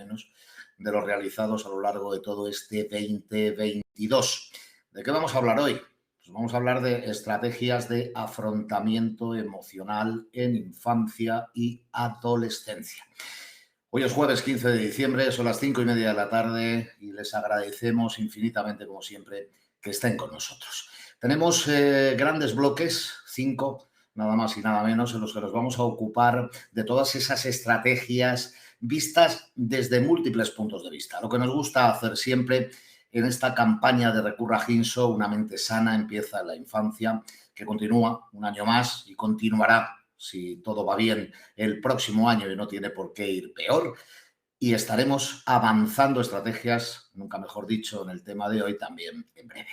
menos, de los realizados a lo largo de todo este 2022. ¿De qué vamos a hablar hoy? Pues vamos a hablar de estrategias de afrontamiento emocional en infancia y adolescencia. Hoy es jueves 15 de diciembre, son las 5:30 de la tarde y les agradecemos infinitamente, como siempre, que estén con nosotros. Tenemos grandes bloques, 5, nada más y nada menos, en los que nos vamos a ocupar de todas esas estrategias vistas desde múltiples puntos de vista. Lo que nos gusta hacer siempre en esta campaña de Recurra Ginso, Una mente sana empieza en la infancia, que continúa un año más y continuará, si todo va bien, el próximo año y no tiene por qué ir peor. Y estaremos avanzando estrategias, nunca mejor dicho, en el tema de hoy también en breve.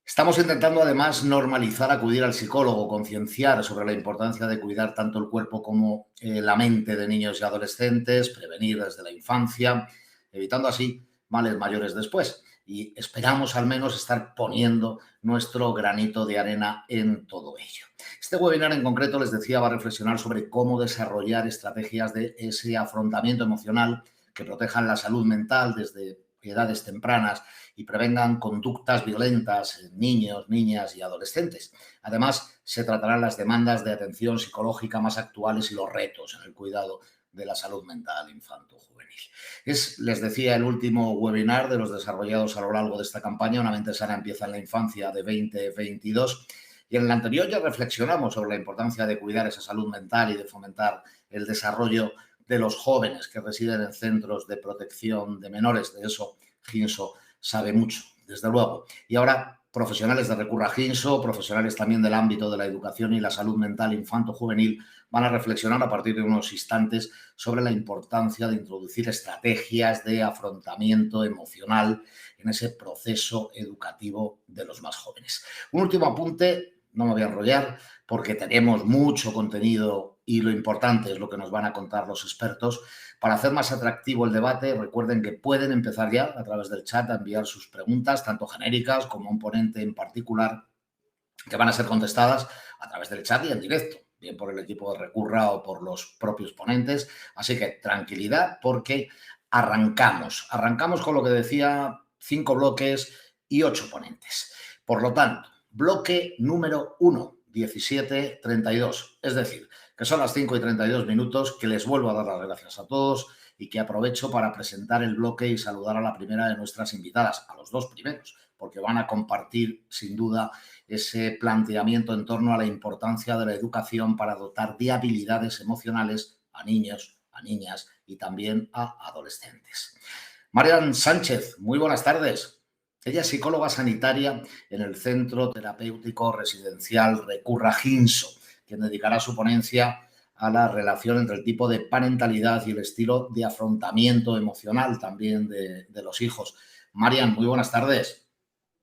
Estamos intentando además normalizar acudir al psicólogo, concienciar sobre la importancia de cuidar tanto el cuerpo como la mente de niños y adolescentes, prevenir desde la infancia, evitando así males mayores después. Y esperamos al menos estar poniendo nuestro granito de arena en todo ello. Este webinar en concreto, les decía, va a reflexionar sobre cómo desarrollar estrategias de ese afrontamiento emocional que protejan la salud mental desde edades tempranas y prevengan conductas violentas en niños, niñas y adolescentes. Además, se tratarán las demandas de atención psicológica más actuales y los retos en el cuidado de la salud mental infanto-juvenil. Es, les decía, el último webinar de los desarrollados a lo largo de esta campaña. Una mente sana empieza en la infancia de 2022. Y en el anterior ya reflexionamos sobre la importancia de cuidar esa salud mental y de fomentar el desarrollo de los jóvenes que residen en centros de protección de menores. De eso Ginso sabe mucho, desde luego. Y ahora, profesionales de Recurra Ginso, profesionales también del ámbito de la educación y la salud mental infanto-juvenil, van a reflexionar a partir de unos instantes sobre la importancia de introducir estrategias de afrontamiento emocional en ese proceso educativo de los más jóvenes. Un último apunte. No me voy a enrollar porque tenemos mucho contenido y lo importante es lo que nos van a contar los expertos. Para hacer más atractivo el debate, recuerden que pueden empezar ya a través del chat a enviar sus preguntas, tanto genéricas como a un ponente en particular, que van a ser contestadas a través del chat y en directo, bien por el equipo de Recurra o por los propios ponentes. Así que tranquilidad porque arrancamos. Arrancamos con lo que decía, 5 bloques y 8 ponentes. Por lo tanto, bloque número 1, 17:32. Es decir, que son las 5:32, que les vuelvo a dar las gracias a todos y que aprovecho para presentar el bloque y saludar a la primera de nuestras invitadas, a los dos primeros, porque van a compartir sin duda ese planteamiento en torno a la importancia de la educación para dotar de habilidades emocionales a niños, a niñas y también a adolescentes. Marian Sánchez, muy buenas tardes. Ella es psicóloga sanitaria en el Centro Terapéutico Residencial Recurra Ginso, quien dedicará su ponencia a la relación entre el tipo de parentalidad y el estilo de afrontamiento emocional también de los hijos. Marian, muy buenas tardes.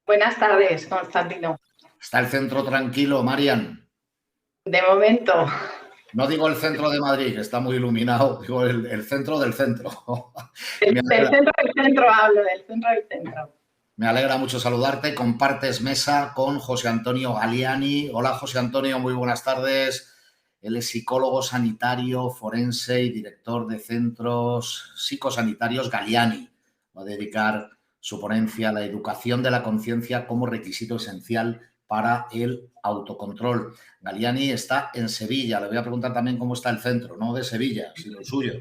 Buenas tardes, Constantino. ¿Está el centro tranquilo, Marian? De momento. No digo el centro de Madrid, que está muy iluminado, digo el centro del centro. Del centro del centro hablo, del centro del centro. Me alegra mucho saludarte. Compartes mesa con José Antonio Galiani. Hola, José Antonio, muy buenas tardes. Él es psicólogo sanitario, forense y director de centros psicosanitarios Galiani. Va a dedicar su ponencia a la educación de la conciencia como requisito esencial para el autocontrol. Galiani está en Sevilla. Le voy a preguntar también cómo está el centro, no de Sevilla, sino el suyo.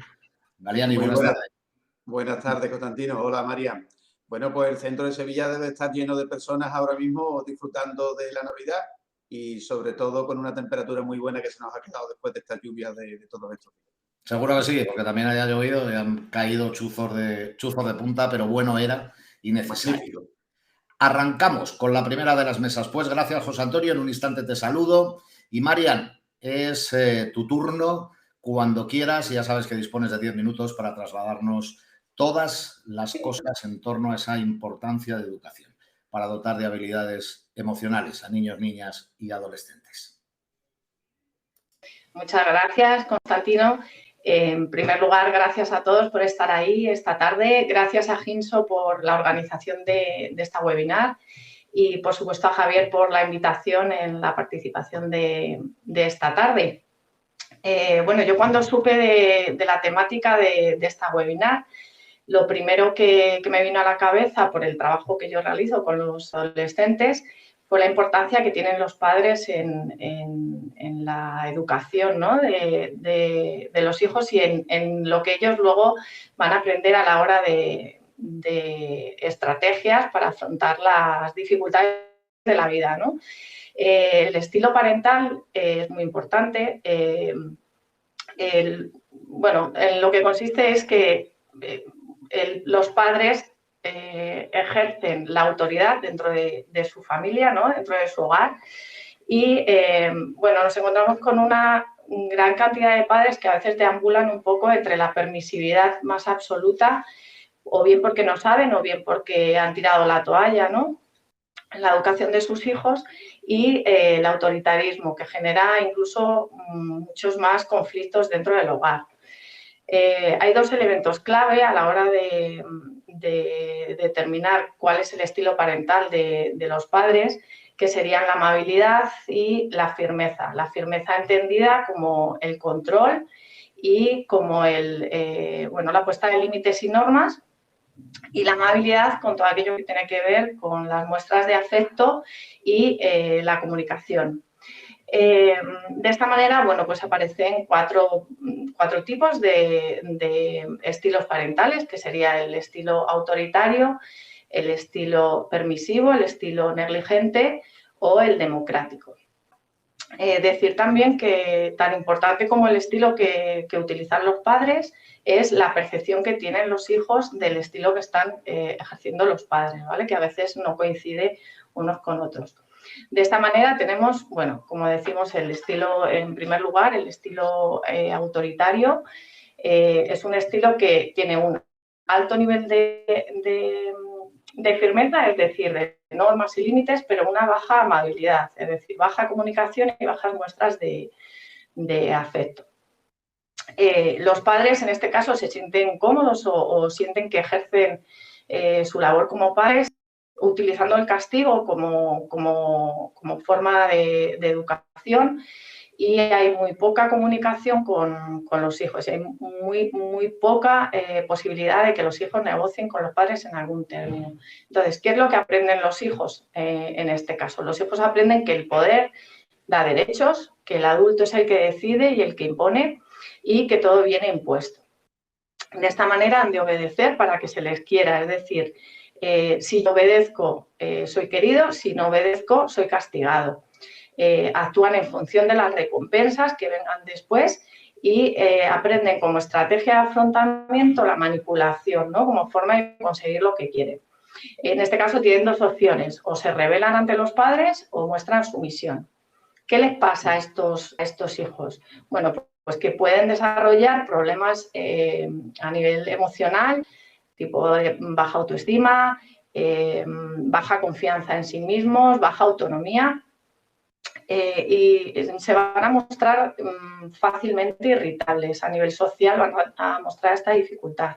Galiani, buenas tardes. Buenas tardes, Constantino. Hola, María. Bueno, pues el centro de Sevilla debe estar lleno de personas ahora mismo disfrutando de la Navidad y sobre todo con una temperatura muy buena que se nos ha quedado después de estas lluvias de todo esto. Seguro que sí, porque también haya llovido y han caído chuzos de punta, pero bueno era y necesario. Magnífico. Arrancamos con la primera de las mesas. Pues gracias, José Antonio. En un instante te saludo. Y Marian, es tu turno. Cuando quieras, ya sabes que dispones de 10 minutos para trasladarnos todas las cosas en torno a esa importancia de educación para dotar de habilidades emocionales a niños, niñas y adolescentes. Muchas gracias, Constantino. En primer lugar, gracias a todos por estar ahí esta tarde. Gracias a Ginso por la organización de esta webinar y, por supuesto, a Javier por la invitación en la participación de esta tarde. Bueno, yo cuando supe de la temática de esta webinar, lo primero que me vino a la cabeza por el trabajo que yo realizo con los adolescentes fue la importancia que tienen los padres en la educación, ¿no? de los hijos y en lo que ellos luego van a aprender a la hora de estrategias para afrontar las dificultades de la vida, ¿no? El estilo parental es muy importante. Bueno, en lo que consiste es que los padres ejercen la autoridad dentro de su familia, ¿no? Dentro de su hogar. Y bueno, nos encontramos con una gran cantidad de padres que a veces deambulan un poco entre la permisividad más absoluta, o bien porque no saben, o bien porque han tirado la toalla, ¿no? En la educación de sus hijos, y el autoritarismo, que genera incluso muchos más conflictos dentro del hogar. Hay dos elementos clave a la hora de determinar cuál es el estilo parental de los padres, que serían la amabilidad y la firmeza. La firmeza entendida como el control y como la puesta de límites y normas, y la amabilidad con todo aquello que tiene que ver con las muestras de afecto y la comunicación. De esta manera, bueno, pues aparecen cuatro tipos de estilos parentales, que sería el estilo autoritario, el estilo permisivo, el estilo negligente o el democrático. Decir también que tan importante como el estilo que utilizan los padres es la percepción que tienen los hijos del estilo que están ejerciendo los padres, ¿vale? Que a veces no coincide unos con otros. De esta manera tenemos, bueno, como decimos, el estilo, en primer lugar, el estilo autoritario. Es un estilo que tiene un alto nivel de firmeza, es decir, de normas y límites, pero una baja amabilidad, es decir, baja comunicación y bajas muestras de afecto. Los padres, en este caso, se sienten cómodos o sienten que ejercen su labor como padres utilizando el castigo como forma de educación, y hay muy poca comunicación con los hijos. Hay muy poca posibilidad de que los hijos negocien con los padres en algún término. Entonces, ¿qué es lo que aprenden los hijos en este caso? Los hijos aprenden que el poder da derechos, que el adulto es el que decide y el que impone, y que todo viene impuesto. De esta manera han de obedecer para que se les quiera, es decir, si obedezco soy querido, si no obedezco soy castigado. Actúan en función de las recompensas que vengan después y aprenden como estrategia de afrontamiento la manipulación, ¿no? Como forma de conseguir lo que quieren. En este caso tienen dos opciones: o se rebelan ante los padres o muestran sumisión. ¿Qué les pasa a estos hijos? Bueno, pues que pueden desarrollar problemas a nivel emocional, tipo baja autoestima, baja confianza en sí mismos, baja autonomía, y se van a mostrar fácilmente irritables. A nivel social van a mostrar esta dificultad.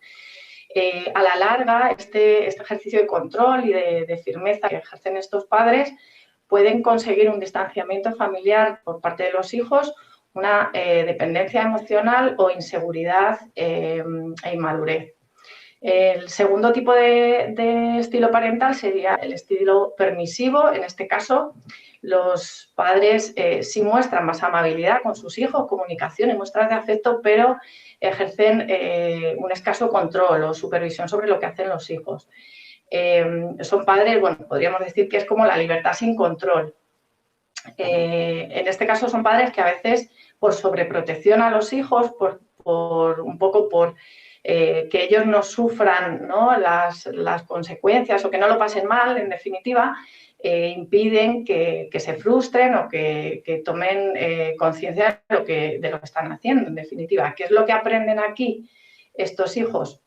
A la larga, este ejercicio de control y de firmeza que ejercen estos padres pueden conseguir un distanciamiento familiar por parte de los hijos, una dependencia emocional o inseguridad e inmadurez. El segundo tipo de estilo parental sería el estilo permisivo. En este caso, los padres sí muestran más amabilidad con sus hijos, comunicación y muestras de afecto, pero ejercen un escaso control o supervisión sobre lo que hacen los hijos. Son padres, bueno, podríamos decir que es como la libertad sin control. En este caso son padres que a veces, por sobreprotección a los hijos, un poco por que ellos no sufran, ¿no?, las consecuencias o que no lo pasen mal, en definitiva, impiden que se frustren o que tomen conciencia de lo que están haciendo, en definitiva. ¿Qué es lo que aprenden aquí estos hijos?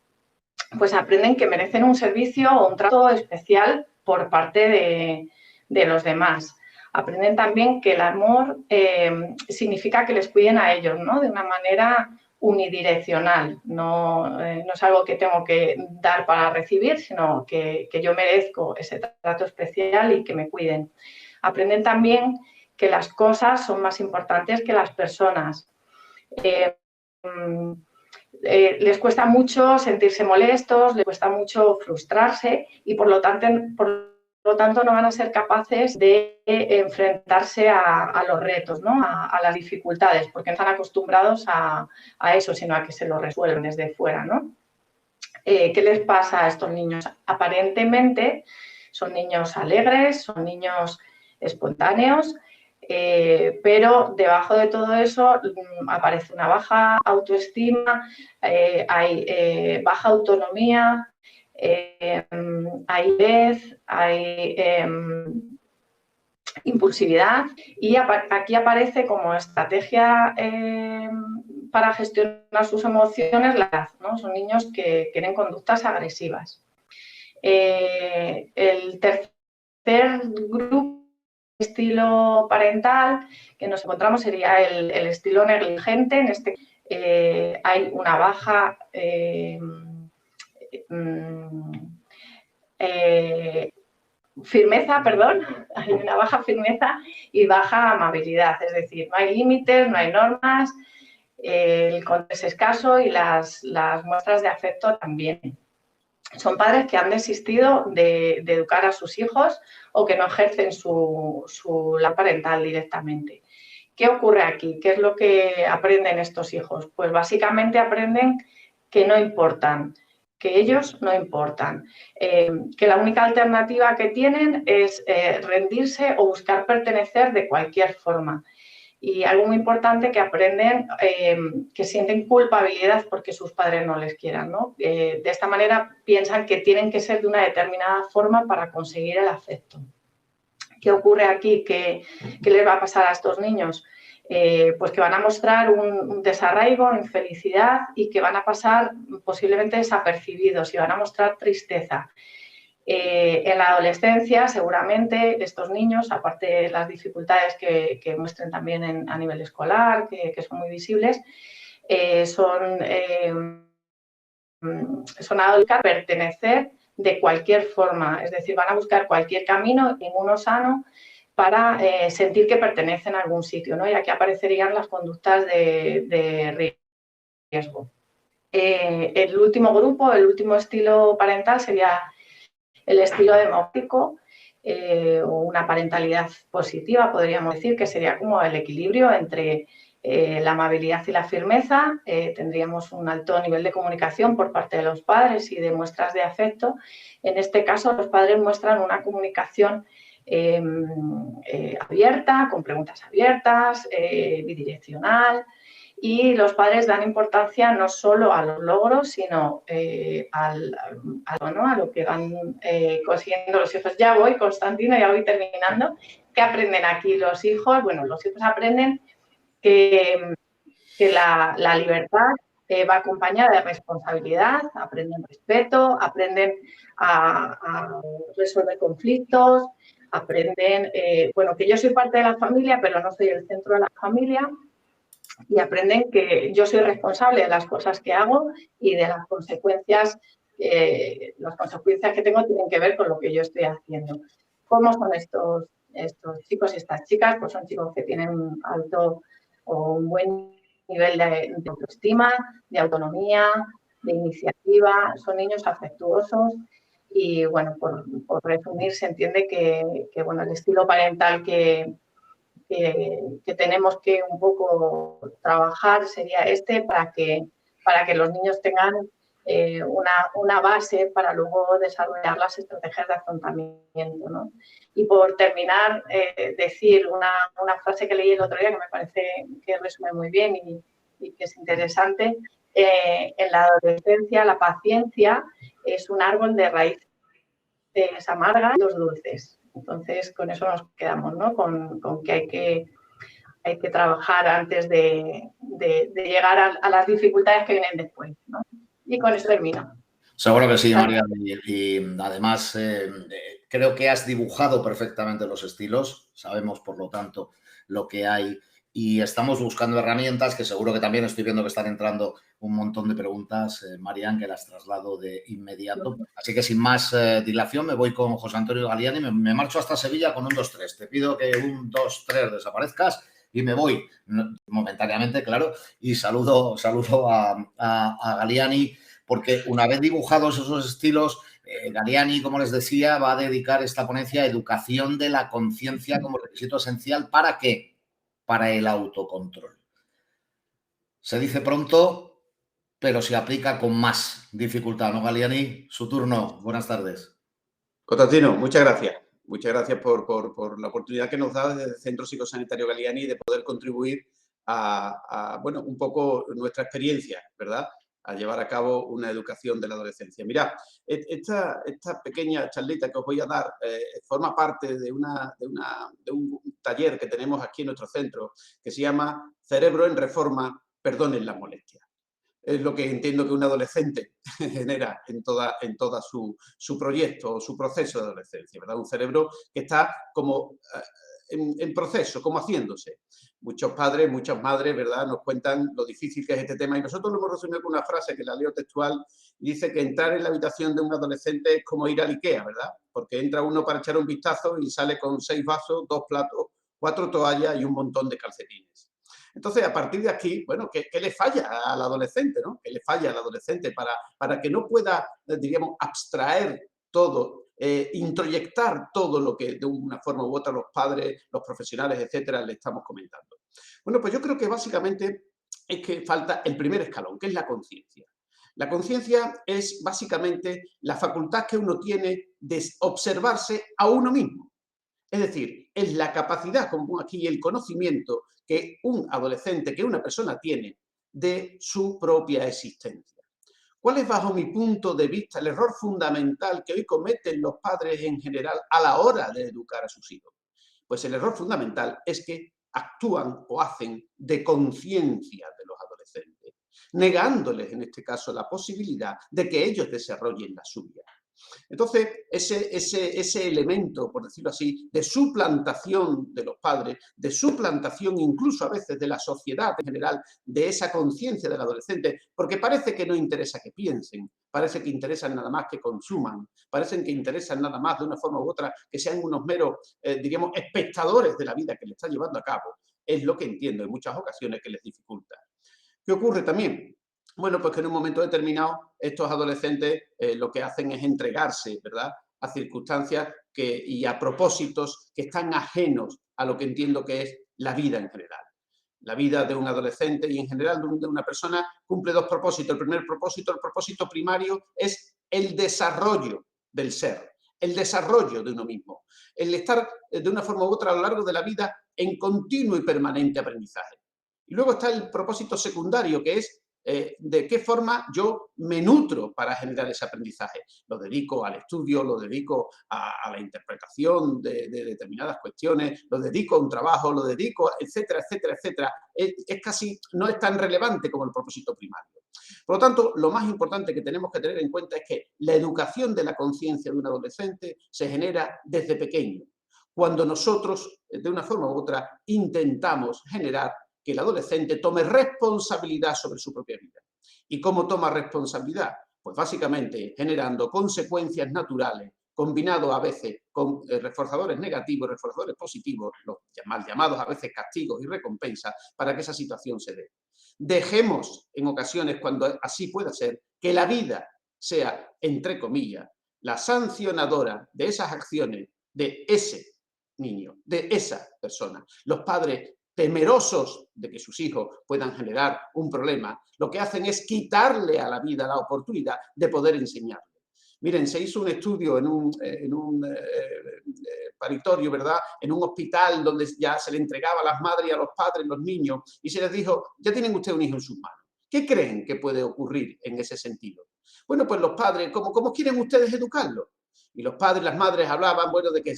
Pues aprenden que merecen un servicio o un trato especial por parte de los demás. Aprenden también que el amor significa que les cuiden a ellos, ¿no?, de una manera unidireccional. No es algo que tengo que dar para recibir, sino que yo merezco ese trato especial y que me cuiden. Aprenden también que las cosas son más importantes que las personas. les cuesta mucho sentirse molestos, les cuesta mucho frustrarse y por lo tanto no van a ser capaces de enfrentarse a los retos, ¿no? a las dificultades, porque no están acostumbrados a eso, sino a que se lo resuelven desde fuera, ¿no? ¿Qué les pasa a estos niños? Aparentemente son niños alegres, son niños espontáneos, pero debajo de todo eso aparece una baja autoestima, hay baja autonomía, hay vez, hay impulsividad y aquí aparece como estrategia para gestionar sus emociones la edad, ¿no? Son niños que tienen conductas agresivas. El tercer grupo, estilo parental que nos encontramos sería el estilo negligente. En este hay una baja firmeza, perdón, hay una baja firmeza y baja amabilidad, es decir, no hay límites, no hay normas, el control es escaso y las muestras de afecto también. Son padres que han desistido de educar a sus hijos o que no ejercen su labor parental directamente. ¿Qué ocurre aquí? ¿Qué es lo que aprenden estos hijos? Pues básicamente aprenden que no importan, que ellos no importan, que la única alternativa que tienen es rendirse o buscar pertenecer de cualquier forma. Y algo muy importante que aprenden, que sienten culpabilidad porque sus padres no les quieran, ¿no? De esta manera piensan que tienen que ser de una determinada forma para conseguir el afecto. ¿Qué ocurre aquí? ¿Qué les va a pasar a estos niños? Pues que van a mostrar un desarraigo, infelicidad y que van a pasar posiblemente desapercibidos y van a mostrar tristeza. En la adolescencia, seguramente, estos niños, aparte de las dificultades que muestren también a nivel escolar, que son muy visibles, son adultos a pertenecer de cualquier forma, es decir, van a buscar cualquier camino, ninguno sano, para sentir que pertenecen a algún sitio, ¿no? Y aquí aparecerían las conductas de riesgo. El último grupo, el último estilo parental sería el estilo democrático, o una parentalidad positiva, podríamos decir, que sería como el equilibrio entre la amabilidad y la firmeza. Tendríamos un alto nivel de comunicación por parte de los padres y de muestras de afecto. En este caso, los padres muestran una comunicación abierta, con preguntas abiertas, bidireccional, y los padres dan importancia no solo a los logros, sino a lo que van consiguiendo los hijos. Ya voy, Constantino, ya voy terminando. ¿Qué aprenden aquí los hijos? Bueno, los hijos aprenden que la libertad va acompañada de responsabilidad, aprenden respeto, aprenden a resolver conflictos, aprenden, que yo soy parte de la familia, pero no soy el centro de la familia, y aprenden que yo soy responsable de las cosas que hago y de las consecuencias que tengo tienen que ver con lo que yo estoy haciendo. ¿Cómo son estos chicos y estas chicas? Pues son chicos que tienen un alto o un buen nivel de autoestima, de autonomía, de iniciativa, son niños afectuosos y, bueno, por resumir, se entiende que el estilo parental que tenemos que un poco trabajar sería para que los niños tengan una base para luego desarrollar las estrategias de afrontamiento, ¿no? Y por terminar, decir una frase que leí el otro día que me parece que resume muy bien y que es interesante. En la adolescencia, la paciencia es un árbol de raíces amargas y los dulces. Entonces, con eso nos quedamos, ¿no? Con que hay que trabajar antes de llegar a las dificultades que vienen después, ¿no? Y con eso termino. Seguro que sí, María. Y además creo que has dibujado perfectamente los estilos. Sabemos, por lo tanto, lo que hay y estamos buscando herramientas que seguro que también estoy viendo que están entrando un montón de preguntas, Marian, que las traslado de inmediato. Así que sin más dilación me voy con José Antonio Galiani. Me marcho hasta Sevilla con 1, 2, 3. Te pido que 1, 2, 3 desaparezcas y me voy momentáneamente, claro, y saludo a Galiani, porque una vez dibujados esos estilos, Galiani, como les decía, va a dedicar esta ponencia a educación de la conciencia como requisito esencial. ¿Para qué? Para el autocontrol. Se dice pronto, pero se aplica con más dificultad, ¿no, Galiani? Su turno. Buenas tardes. Constantino, muchas gracias. Muchas gracias por la oportunidad que nos da desde el Centro Psicosanitario Galiani de poder contribuir bueno, un poco nuestra experiencia, ¿verdad?, a llevar a cabo una educación de la adolescencia. Mirad, esta pequeña charlita que os voy a dar forma parte de un taller que tenemos aquí en nuestro centro que se llama Cerebro en Reforma, perdonen las molestias. Es lo que entiendo que un adolescente genera en toda su proyecto o su proceso de adolescencia, ¿verdad? Un cerebro que está como en proceso, como haciéndose. Muchos padres, muchas madres, ¿verdad?, nos cuentan lo difícil que es este tema y nosotros lo hemos resumido con una frase que la leo textual y dice que entrar en la habitación de un adolescente es como ir al IKEA, ¿verdad? Porque entra uno para echar un vistazo y sale con 6 vasos, 2 platos, 4 toallas y un montón de calcetines. Entonces, a partir de aquí, bueno, ¿qué le falla al adolescente, ¿no? ¿Qué le falla al adolescente para que no pueda, diríamos, abstraer todo, introyectar todo lo que de una forma u otra los padres, los profesionales, etcétera, le estamos comentando? Bueno, pues yo creo que básicamente es que falta el primer escalón, que es la conciencia. La conciencia es básicamente la facultad que uno tiene de observarse a uno mismo. Es decir, es la capacidad, como aquí el conocimiento que un adolescente, que una persona tiene de su propia existencia. ¿Cuál es, bajo mi punto de vista, el error fundamental que hoy cometen los padres en general a la hora de educar a sus hijos? Pues el error fundamental es que actúan o hacen de conciencia de los adolescentes, negándoles, en este caso, la posibilidad de que ellos desarrollen la suya. Entonces, ese elemento, por decirlo así, de suplantación de los padres, de suplantación incluso a veces de la sociedad en general, de esa conciencia del adolescente, porque parece que no interesa que piensen, parece que interesan nada más que consuman, parecen que interesan nada más de una forma u otra que sean unos meros, diríamos, espectadores de la vida que le está llevando a cabo, es lo que entiendo en muchas ocasiones que les dificulta. ¿Qué ocurre también? Bueno, pues que en un momento determinado estos adolescentes lo que hacen es entregarse, ¿verdad?, a circunstancias y a propósitos que están ajenos a lo que entiendo que es la vida en general. La vida de un adolescente y en general de una persona cumple 2 propósitos. El primer propósito, el propósito primario, es el desarrollo del ser, el desarrollo de uno mismo, el estar de una forma u otra a lo largo de la vida en continuo y permanente aprendizaje. Y luego está el propósito secundario, que es de qué forma yo me nutro para generar ese aprendizaje. Lo dedico al estudio, lo dedico a la interpretación de determinadas cuestiones, lo dedico a un trabajo, lo dedico, etcétera, etcétera, etcétera. No es tan relevante como el propósito primario. Por lo tanto, lo más importante que tenemos que tener en cuenta es que la educación de la conciencia de un adolescente se genera desde pequeño, cuando nosotros, de una forma u otra, intentamos generar que el adolescente tome responsabilidad sobre su propia vida. ¿Y cómo toma responsabilidad? Pues básicamente generando consecuencias naturales, combinado a veces con reforzadores negativos, reforzadores positivos, los mal llamados a veces castigos y recompensas, para que esa situación se dé. Dejemos en ocasiones, cuando así pueda ser, que la vida sea, entre comillas, la sancionadora de esas acciones de ese niño, de esa persona. Los padres, temerosos de que sus hijos puedan generar un problema, lo que hacen es quitarle a la vida la oportunidad de poder enseñarle. Miren, se hizo un estudio en un paritorio, ¿verdad?, en un hospital donde ya se le entregaba a las madres y a los padres los niños y se les dijo, ya tienen ustedes un hijo en sus manos. ¿Qué creen que puede ocurrir en ese sentido? Bueno, pues los padres, ¿cómo quieren ustedes educarlo? Y los padres y las madres hablaban, bueno, de que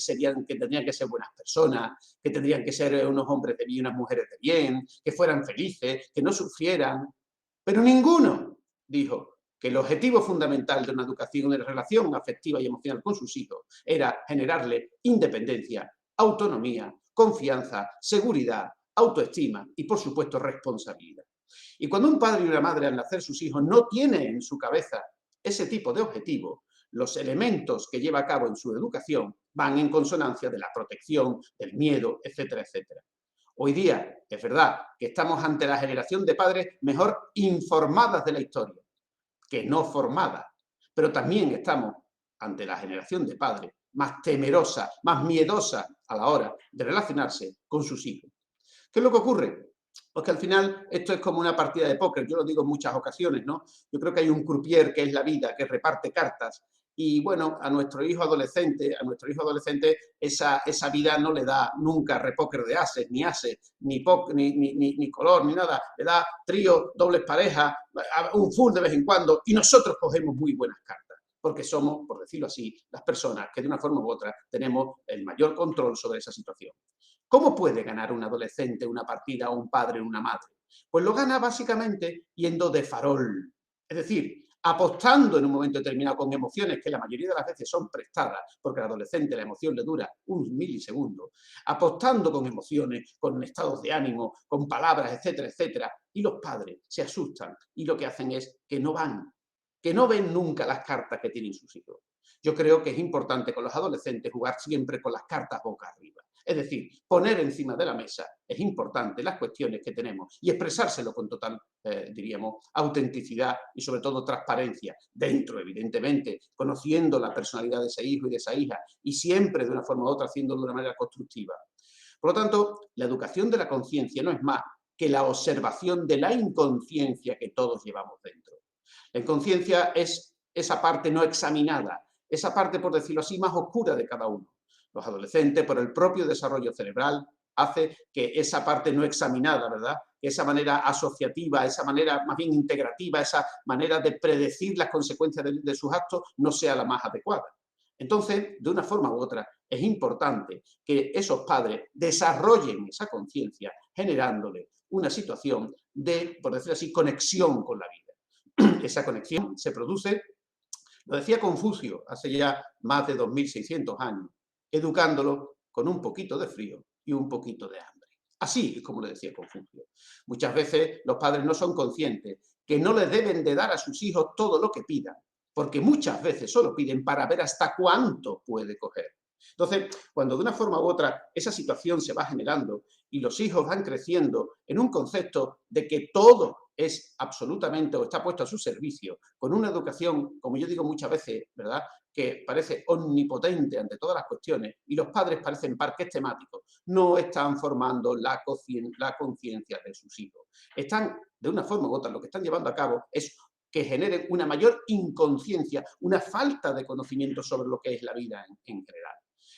tendrían que ser buenas personas, que tendrían que ser unos hombres de bien, unas mujeres de bien, que fueran felices, que no sufrieran. Pero ninguno dijo que el objetivo fundamental de una educación, de relación afectiva y emocional con sus hijos, era generarle independencia, autonomía, confianza, seguridad, autoestima y, por supuesto, responsabilidad. Y cuando un padre y una madre al nacer sus hijos no tienen en su cabeza ese tipo de objetivo, los elementos que lleva a cabo en su educación van en consonancia de la protección, del miedo, etcétera, etcétera. Hoy día, es verdad que estamos ante la generación de padres mejor informadas de la historia que no formadas, pero también estamos ante la generación de padres más temerosa, más miedosa a la hora de relacionarse con sus hijos. ¿Qué es lo que ocurre? Pues que al final esto es como una partida de póker, yo lo digo en muchas ocasiones, ¿no? Yo creo que hay un croupier que es la vida, que reparte cartas, y bueno, a nuestro hijo adolescente esa vida no le da nunca repóker de ases, ni color, ni nada, le da trío, dobles parejas, un full de vez en cuando, y nosotros cogemos muy buenas cartas, porque somos, por decirlo así, las personas que de una forma u otra tenemos el mayor control sobre esa situación. ¿Cómo puede ganar un adolescente una partida o un padre o una madre? Pues lo gana básicamente yendo de farol. Es decir, apostando en un momento determinado con emociones que la mayoría de las veces son prestadas, porque al adolescente la emoción le dura un milisegundo, apostando con emociones, con estados de ánimo, con palabras, etcétera, etcétera, y los padres se asustan y lo que hacen es que no van, que no ven nunca las cartas que tienen sus hijos. Yo creo que es importante con los adolescentes jugar siempre con las cartas boca arriba. Es decir, poner encima de la mesa es importante las cuestiones que tenemos y expresárselo con total, diríamos, autenticidad y sobre todo transparencia, dentro, evidentemente, conociendo la personalidad de ese hijo y de esa hija y siempre de una forma u otra haciéndolo de una manera constructiva. Por lo tanto, la educación de la conciencia no es más que la observación de la inconsciencia que todos llevamos dentro. La inconsciencia es esa parte no examinada, esa parte, por decirlo así, más oscura de cada uno. Los adolescentes, por el propio desarrollo cerebral, hace que esa parte no examinada, ¿verdad? Esa manera asociativa, esa manera más bien integrativa, esa manera de predecir las consecuencias de sus actos no sea la más adecuada. Entonces, de una forma u otra, es importante que esos padres desarrollen esa conciencia generándole una situación de, por decirlo así, conexión con la vida. Esa conexión se produce, lo decía Confucio hace ya más de 2600 años, educándolo con un poquito de frío y un poquito de hambre. Así es como le decía Confucio. Muchas veces los padres no son conscientes que no les deben de dar a sus hijos todo lo que pidan, porque muchas veces solo piden para ver hasta cuánto puede coger. Entonces, cuando de una forma u otra esa situación se va generando y los hijos van creciendo en un concepto de que todo es absolutamente o está puesto a su servicio, con una educación, como yo digo muchas veces, ¿verdad?, que parece omnipotente ante todas las cuestiones y los padres parecen parques temáticos, no están formando la conciencia de sus hijos. Están, de una forma u otra, lo que están llevando a cabo es que generen una mayor inconsciencia, una falta de conocimiento sobre lo que es la vida en general.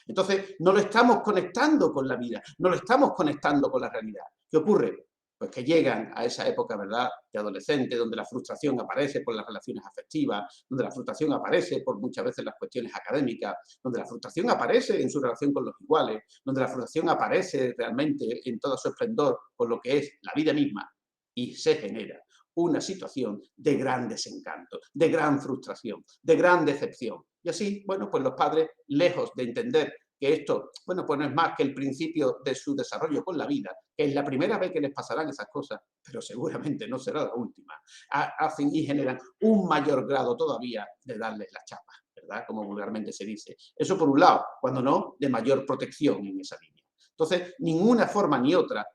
Entonces, no lo estamos conectando con la vida, no lo estamos conectando con la realidad. ¿Qué ocurre? Pues que llegan a esa época, ¿verdad?, de adolescente, donde la frustración aparece por las relaciones afectivas, donde la frustración aparece por muchas veces las cuestiones académicas, donde la frustración aparece en su relación con los iguales, donde la frustración aparece realmente en todo su esplendor por lo que es la vida misma, y se genera una situación de gran desencanto, de gran frustración, de gran decepción. Y así, bueno, pues los padres, lejos de entender que esto, bueno, pues no es más que el principio de su desarrollo con la vida, que es la primera vez que les pasarán esas cosas, pero seguramente no será la última, hacen y generan un mayor grado todavía de darles la chapa, ¿verdad?, como vulgarmente se dice. Eso por un lado, cuando no, de mayor protección en esa línea. Entonces, ninguna forma ni otra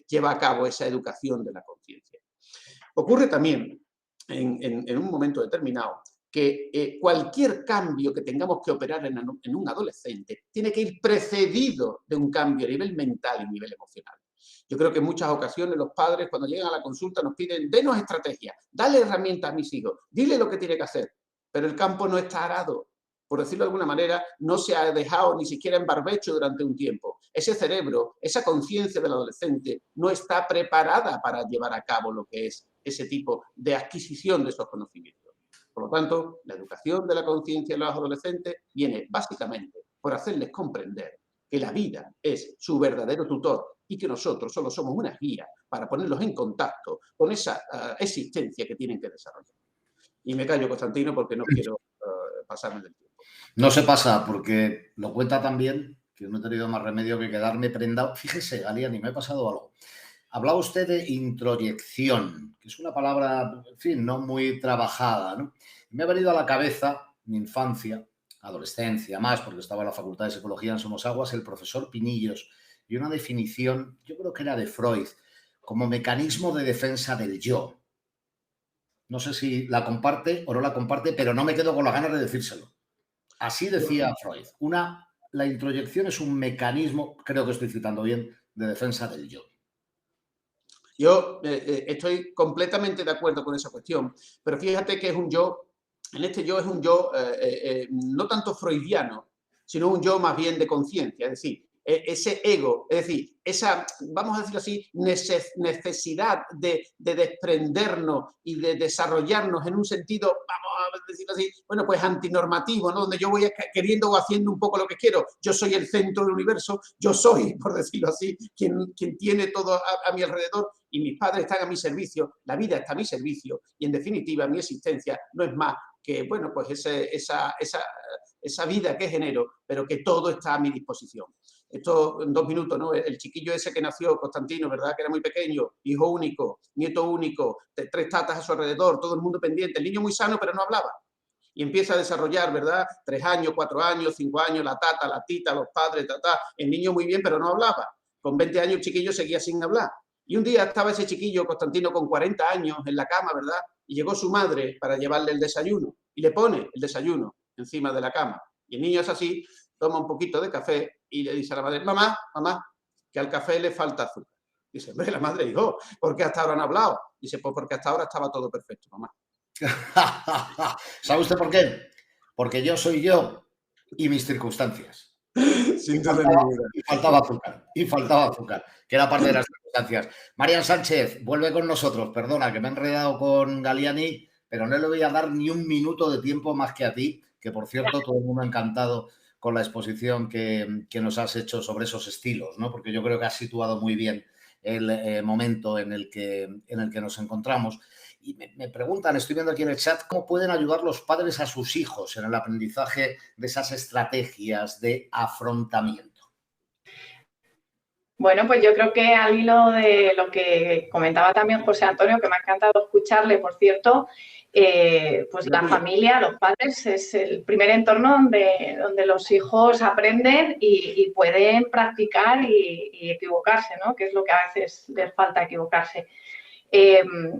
lleva a cabo esa educación de la conciencia. Ocurre también en un momento determinado que cualquier cambio que tengamos que operar en un adolescente tiene que ir precedido de un cambio a nivel mental y a nivel emocional. Yo creo que en muchas ocasiones los padres, cuando llegan a la consulta, nos piden, denos estrategias, dale herramientas a mis hijos, dile lo que tiene que hacer, pero el campo no está arado. Por decirlo de alguna manera, no se ha dejado ni siquiera en barbecho durante un tiempo. Ese cerebro, esa conciencia del adolescente no está preparada para llevar a cabo lo que es ese tipo de adquisición de esos conocimientos. Por lo tanto, la educación de la conciencia de los adolescentes viene básicamente por hacerles comprender que la vida es su verdadero tutor y que nosotros solo somos una guía para ponerlos en contacto con esa existencia que tienen que desarrollar. Y me callo, Constantino, porque no quiero pasarme del tiempo. No se pasa, porque lo cuenta tan bien que no he tenido más remedio que quedarme prendado. Fíjese, Galiani, me ha pasado algo. Hablaba usted de introyección, que es una palabra, en fin, no muy trabajada, ¿no? Me ha venido a la cabeza mi infancia, adolescencia, más, porque estaba en la Facultad de Psicología en Somosaguas, el profesor Pinillos, y una definición, yo creo que era de Freud, como mecanismo de defensa del yo. No sé si la comparte o no la comparte, pero no me quedo con las ganas de decírselo. Así decía Freud. La introyección es un mecanismo, creo que estoy citando bien, de defensa del yo. Yo estoy completamente de acuerdo con esa cuestión, pero fíjate que es un yo, en este yo es un yo no tanto freudiano, sino un yo más bien de conciencia, es decir, ese ego, es decir, esa, vamos a decirlo así, necesidad de desprendernos y de desarrollarnos en un sentido, vamos a decirlo así, bueno, pues antinormativo, ¿no? Donde yo voy queriendo o haciendo un poco lo que quiero. Yo soy el centro del universo, yo soy, por decirlo así, quien tiene todo a mi alrededor y mis padres están a mi servicio, la vida está a mi servicio y, en definitiva, mi existencia no es más que, bueno, pues esa vida que genero, pero que todo está a mi disposición. Esto en 2 minutos, ¿no? El chiquillo ese que nació, Constantino, ¿verdad? Que era muy pequeño, hijo único, nieto único, 3 tatas a su alrededor, todo el mundo pendiente, el niño muy sano, pero no hablaba. Y empieza a desarrollar, ¿verdad? 3 años, 4 años, 5 años, la tata, la tita, los padres, el niño muy bien, pero no hablaba. Con 20 años el chiquillo seguía sin hablar. Y un día estaba ese chiquillo, Constantino, con 40 años en la cama, ¿verdad? Y llegó su madre para llevarle el desayuno. Y le pone el desayuno encima de la cama. Y el niño es así, toma un poquito de café y le dice a la madre, mamá, que al café le falta azúcar. Dice, hombre, la madre dijo, ¿por qué hasta ahora no ha hablado? Dice, pues porque hasta ahora estaba todo perfecto, mamá. ¿Sabe usted por qué? Porque yo soy yo y mis circunstancias. Sin duda ninguna. Y faltaba azúcar, que era parte de las circunstancias. Marian Sánchez, vuelve con nosotros. Perdona, que me he enredado con Galiani, pero no le voy a dar ni un minuto de tiempo más que a ti, que por cierto, todo el mundo encantado con la exposición que nos has hecho sobre esos estilos, ¿no? Porque yo creo que has situado muy bien el momento en el que nos encontramos. Y me preguntan, estoy viendo aquí en el chat, ¿cómo pueden ayudar los padres a sus hijos en el aprendizaje de esas estrategias de afrontamiento? Bueno, pues yo creo que al hilo de lo que comentaba también José Antonio, que me ha encantado escucharle, por cierto, pues la familia, los padres, es el primer entorno donde los hijos aprenden y pueden practicar y equivocarse, ¿no? Que es lo que a veces les falta, equivocarse.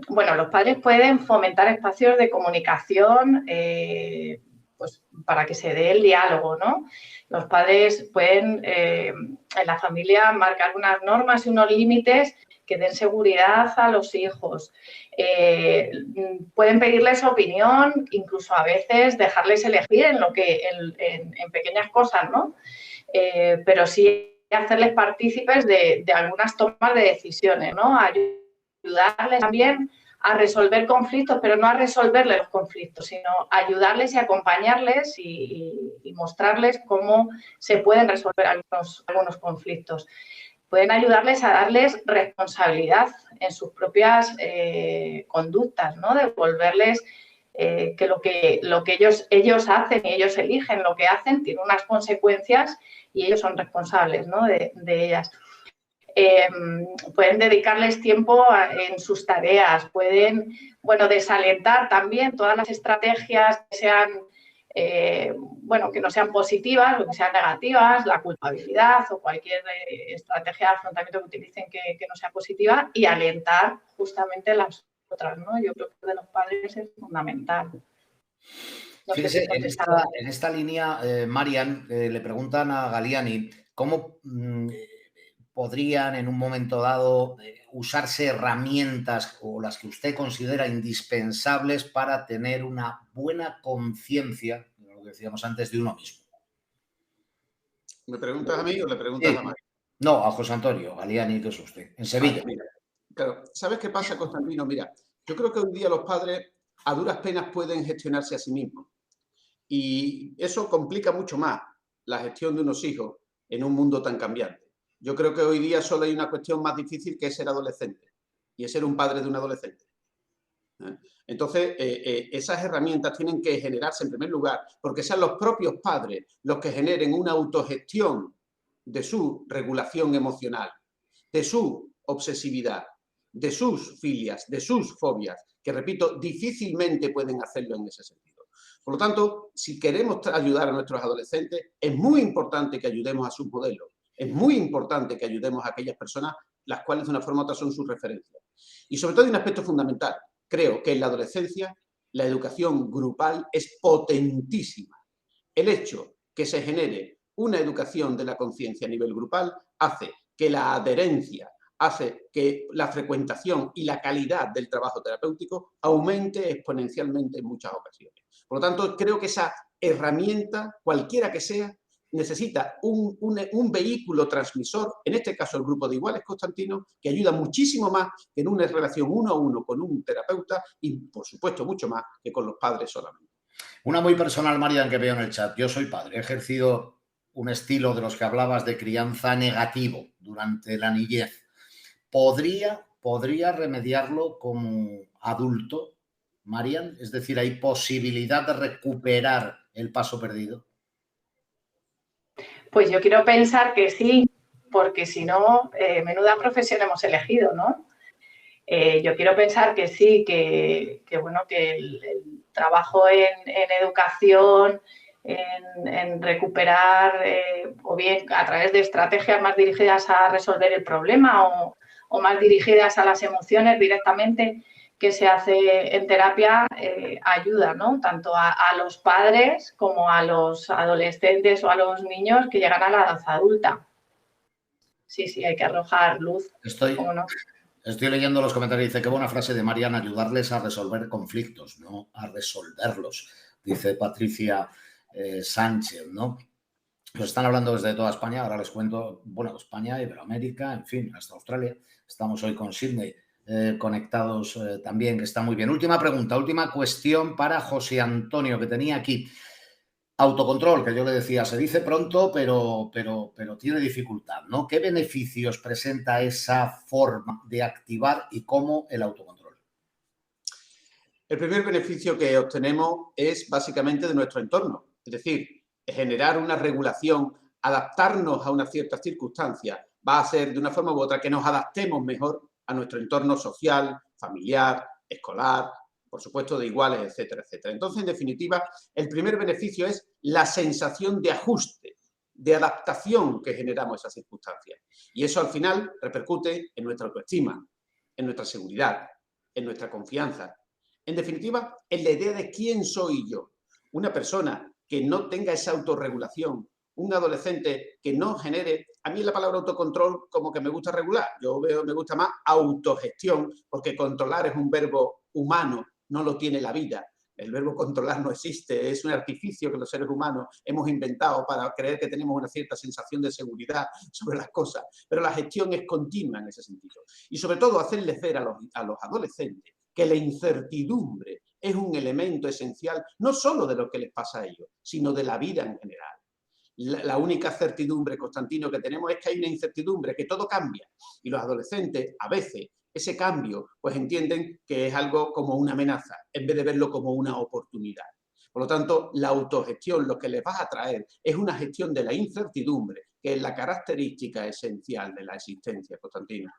Bueno, los padres pueden fomentar espacios de comunicación pues para que se dé el diálogo, ¿no? Los padres pueden en la familia marcar unas normas y unos límites que den seguridad a los hijos. Pueden pedirles opinión, incluso a veces dejarles elegir en pequeñas cosas, ¿no? Pero sí hacerles partícipes de algunas tomas de decisiones, ¿no? Ayudarles también a resolver conflictos, pero no a resolverles los conflictos, sino ayudarles y acompañarles y mostrarles cómo se pueden resolver algunos conflictos. Pueden ayudarles a darles responsabilidad en sus propias conductas, ¿no? Devolverles que lo que ellos hacen y ellos eligen lo que hacen tiene unas consecuencias y ellos son responsables, ¿no? de ellas. Pueden dedicarles tiempo en sus tareas, pueden, bueno, desalentar también todas las estrategias que sean, bueno, que no sean positivas o que sean negativas, la culpabilidad o cualquier estrategia de afrontamiento que utilicen que no sea positiva y alentar justamente las otras, ¿no? Yo creo que de los padres es fundamental. No sé Fíjese, si en esta línea, Marian, le preguntan a Galiani cómo podrían en un momento dado usarse herramientas o las que usted considera indispensables para tener una buena conciencia, lo que decíamos antes, de uno mismo. ¿Me preguntas a mí o le preguntas a María? No, a José Antonio Galiani, que es usted, en Sevilla. Vale, mira, claro, ¿sabes qué pasa, Constantino? Mira, yo creo que hoy día los padres a duras penas pueden gestionarse a sí mismos. Y eso complica mucho más la gestión de unos hijos en un mundo tan cambiante. Yo creo que hoy día solo hay una cuestión más difícil, que es ser adolescente y es ser un padre de un adolescente. Entonces, esas herramientas tienen que generarse en primer lugar porque sean los propios padres los que generen una autogestión de su regulación emocional, de su obsesividad, de sus filias, de sus fobias, que, repito, difícilmente pueden hacerlo en ese sentido. Por lo tanto, si queremos ayudar a nuestros adolescentes, es muy importante que ayudemos a sus modelos. Es muy importante que ayudemos a aquellas personas las cuales de una forma u otra son sus referencias. Y sobre todo hay un aspecto fundamental. Creo que en la adolescencia la educación grupal es potentísima. El hecho que se genere una educación de la conciencia a nivel grupal hace que la adherencia, hace que la frecuentación y la calidad del trabajo terapéutico aumente exponencialmente en muchas ocasiones. Por lo tanto, creo que esa herramienta, cualquiera que sea, necesita un vehículo transmisor, en este caso el grupo de iguales, Constantino, que ayuda muchísimo más que en una relación uno a uno con un terapeuta y, por supuesto, mucho más que con los padres solamente. Una muy personal, Marian, que veo en el chat. Yo soy padre, he ejercido un estilo de los que hablabas de crianza negativo durante la niñez. ¿Podría remediarlo como adulto, Marian? Es decir, ¿hay posibilidad de recuperar el paso perdido? Pues yo quiero pensar que sí, porque si no, menuda profesión hemos elegido, ¿no? Yo quiero pensar que sí, que el trabajo en educación, en recuperar, o bien a través de estrategias más dirigidas a resolver el problema o más dirigidas a las emociones directamente, que se hace en terapia, ayuda, ¿no? Tanto a los padres como a los adolescentes o a los niños que llegan a la edad adulta. Sí, hay que arrojar luz. ¿Cómo no? Estoy leyendo los comentarios. Dice, qué buena frase de Marian, ayudarles a resolver conflictos, no a resolverlos. Dice Patricia Sánchez, ¿no? Pues están hablando desde toda España. Ahora les cuento, bueno, España, Iberoamérica, en fin, hasta Australia. Estamos hoy con Sydney conectados también, que está muy bien. Última pregunta, última cuestión para José Antonio, que tenía aquí. Autocontrol, que yo le decía, se dice pronto, pero tiene dificultad, ¿no? ¿Qué beneficios presenta esa forma de activar y cómo el autocontrol? El primer beneficio que obtenemos es básicamente de nuestro entorno, es decir, generar una regulación, adaptarnos a una cierta circunstancia, va a hacer de una forma u otra que nos adaptemos mejor a nuestro entorno social, familiar, escolar, por supuesto de iguales, etcétera, etcétera. Entonces, en definitiva, el primer beneficio es la sensación de ajuste, de adaptación que generamos a esas circunstancias. Y eso al final repercute en nuestra autoestima, en nuestra seguridad, en nuestra confianza. En definitiva, en la idea de quién soy yo. Una persona que no tenga esa autorregulación, un adolescente que no genere, a mí la palabra autocontrol como que me gusta regular, me gusta más autogestión, porque controlar es un verbo humano, no lo tiene la vida. El verbo controlar no existe, es un artificio que los seres humanos hemos inventado para creer que tenemos una cierta sensación de seguridad sobre las cosas, pero la gestión es continua en ese sentido. Y sobre todo hacerles ver a los adolescentes que la incertidumbre es un elemento esencial no solo de lo que les pasa a ellos, sino de la vida en general. La única certidumbre, Constantino, que tenemos es que hay una incertidumbre, que todo cambia. Y los adolescentes, a veces, ese cambio, pues entienden que es algo como una amenaza, en vez de verlo como una oportunidad. Por lo tanto, la autogestión, lo que les va a traer es una gestión de la incertidumbre, que es la característica esencial de la existencia, Constantino.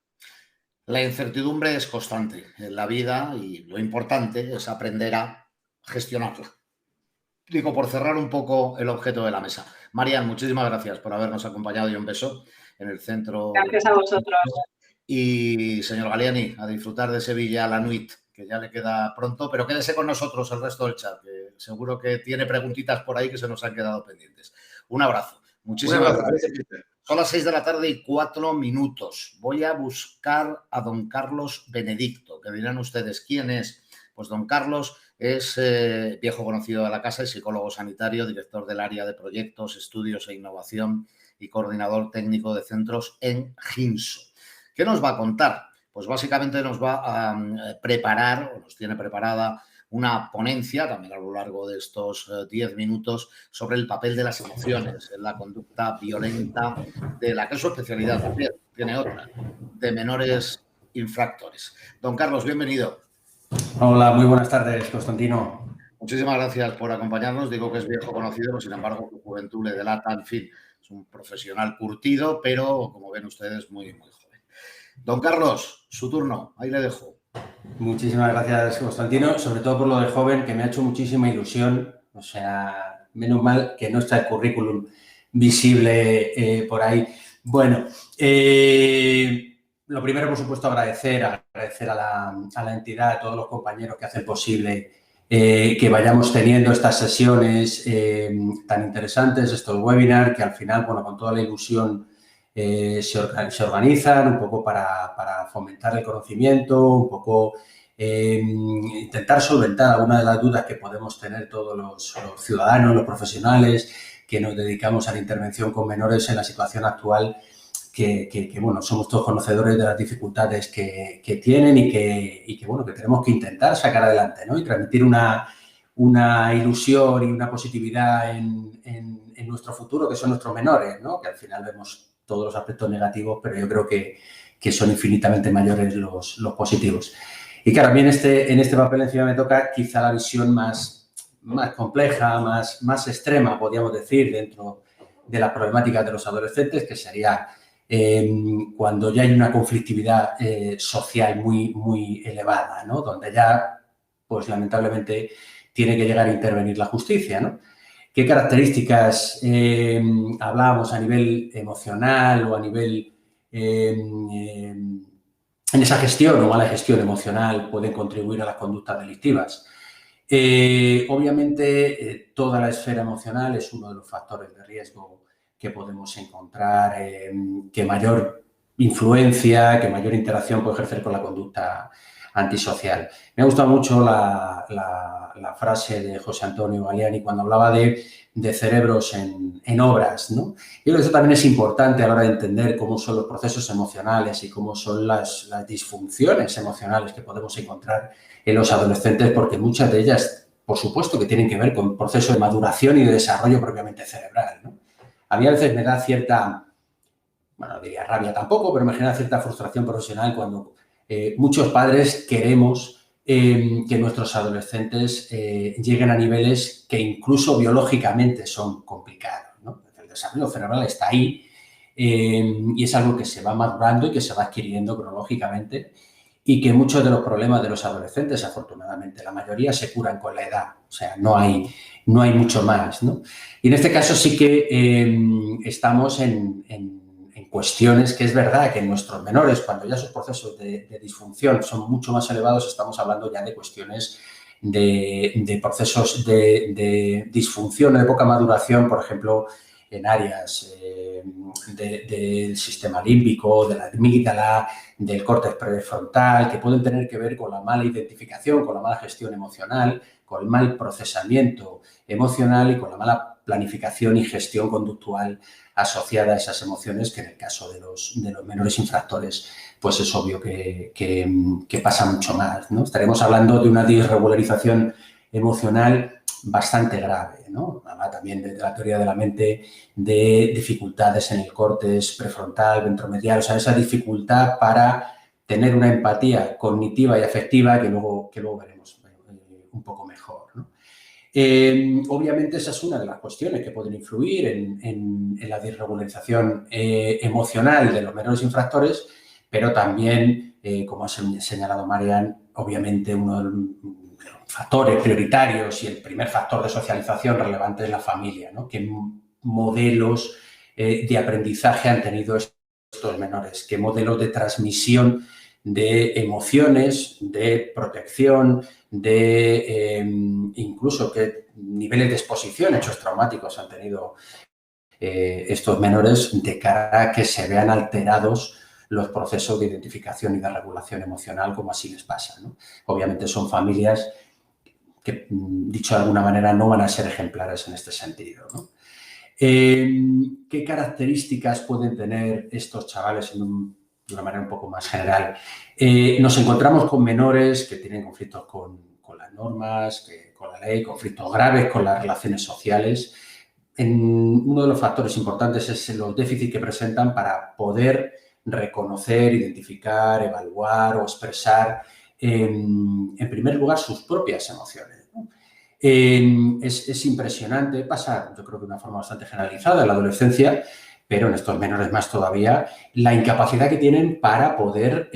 La incertidumbre es constante en la vida y lo importante es aprender a gestionarla. Digo, por cerrar un poco el objeto de la mesa. Marian, muchísimas gracias por habernos acompañado y un beso en el centro. Gracias a vosotros. Y, señor Galiani, a disfrutar de Sevilla la Nuit, que ya le queda pronto, pero quédese con nosotros el resto del chat, que seguro que tiene preguntitas por ahí que se nos han quedado pendientes. Un abrazo. Muchísimas gracias. Son las 6:04 p.m. Voy a buscar a don Carlos Benedicto, que dirán ustedes, ¿quién es? Pues don Carlos es viejo conocido de la casa, es psicólogo sanitario, director del área de proyectos, estudios e innovación y coordinador técnico de centros en Ginso. ¿Qué nos va a contar? Pues básicamente nos va a preparar, o nos tiene preparada, una ponencia, también a lo largo de estos 10 minutos, sobre el papel de las emociones en la conducta violenta, de la que es su especialidad también, tiene otra, de menores infractores. Don Carlos, bienvenido. Hola, muy buenas tardes, Constantino. Muchísimas gracias por acompañarnos. Digo que es viejo conocido, pero sin embargo su juventud le delata, en fin, es un profesional curtido, pero como ven ustedes, muy, muy joven. Don Carlos, su turno, ahí le dejo. Muchísimas gracias, Constantino, sobre todo por lo de joven, que me ha hecho muchísima ilusión. O sea, menos mal que no está el currículum visible por ahí. Bueno, lo primero, por supuesto, agradecer a la entidad, a todos los compañeros que hacen posible que vayamos teniendo estas sesiones tan interesantes, estos webinars, que al final, bueno, con toda la ilusión se organizan un poco para fomentar el conocimiento, un poco intentar solventar algunas de las dudas que podemos tener todos los ciudadanos, los profesionales que nos dedicamos a la intervención con menores en la situación actual, que bueno, somos todos conocedores de las dificultades que tienen y que bueno, que tenemos que intentar sacar adelante, ¿no? Y transmitir una ilusión y una positividad en nuestro futuro, que son nuestros menores, ¿no? Que al final vemos todos los aspectos negativos, pero yo creo que son infinitamente mayores los positivos. Y claro, a mí en este papel encima me toca quizá la visión más compleja, más extrema, podríamos decir, dentro de las problemáticas de los adolescentes, que sería cuando ya hay una conflictividad social muy elevada, ¿no? Donde ya, pues lamentablemente, tiene que llegar a intervenir la justicia, ¿no? ¿Qué características hablábamos a nivel emocional o a nivel en esa gestión o mala gestión emocional pueden contribuir a las conductas delictivas? Obviamente, toda la esfera emocional es uno de los factores de riesgo que podemos encontrar, que mayor influencia, que mayor interacción puede ejercer con la conducta antisocial. Me ha gustado mucho la frase de José Antonio Galiani cuando hablaba de cerebros en obras, ¿no? Yo creo que eso también es importante a la hora de entender cómo son los procesos emocionales y cómo son las disfunciones emocionales que podemos encontrar en los adolescentes, porque muchas de ellas, por supuesto, que tienen que ver con procesos de maduración y de desarrollo propiamente cerebral, ¿no? A mí a veces me da cierta, bueno, no diría rabia tampoco, pero me genera cierta frustración profesional cuando muchos padres queremos que nuestros adolescentes lleguen a niveles que incluso biológicamente son complicados, ¿no? El desarrollo cerebral está ahí y es algo que se va madurando y que se va adquiriendo cronológicamente y que muchos de los problemas de los adolescentes, afortunadamente, la mayoría se curan con la edad. O sea, no hay mucho más, ¿no? Y en este caso sí que estamos en cuestiones que es verdad que en nuestros menores, cuando ya sus procesos de disfunción son mucho más elevados, estamos hablando ya de cuestiones de procesos de disfunción o de poca maduración, por ejemplo, en áreas del sistema límbico, de la amígdala, del córtex prefrontal, que pueden tener que ver con la mala identificación, con la mala gestión emocional, con el mal procesamiento emocional y con la mala planificación y gestión conductual asociada a esas emociones, que en el caso de los menores infractores, pues es obvio que pasa mucho más, ¿no? Estaremos hablando de una disregularización emocional bastante grave, ¿no? Habla también de la teoría de la mente, de dificultades en el córtex prefrontal, ventromedial, o sea, esa dificultad para tener una empatía cognitiva y afectiva que luego veremos un poco mejor, ¿no? Obviamente esa es una de las cuestiones que pueden influir en la disregularización emocional de los menores infractores, pero también, como ha señalado Marian, obviamente uno de los factores prioritarios y el primer factor de socialización relevante es la familia, ¿no? ¿Qué modelos de aprendizaje han tenido estos menores? ¿Qué modelos de transmisión de emociones, de protección, de incluso qué niveles de exposición, hechos traumáticos han tenido estos menores de cara a que se vean alterados los procesos de identificación y de regulación emocional, como así les pasa, ¿no? Obviamente son familias que, dicho de alguna manera, no van a ser ejemplares en este sentido, ¿no? ¿Qué características pueden tener estos chavales de una manera un poco más general? Nos encontramos con menores que tienen conflictos con las normas, con la ley, conflictos graves con las relaciones sociales. Uno de los factores importantes es los déficits que presentan para poder reconocer, identificar, evaluar o expresar, en primer lugar, sus propias emociones, ¿no? Es impresionante, pasa, yo creo que de una forma bastante generalizada en la adolescencia, pero en estos menores más todavía, la incapacidad que tienen para poder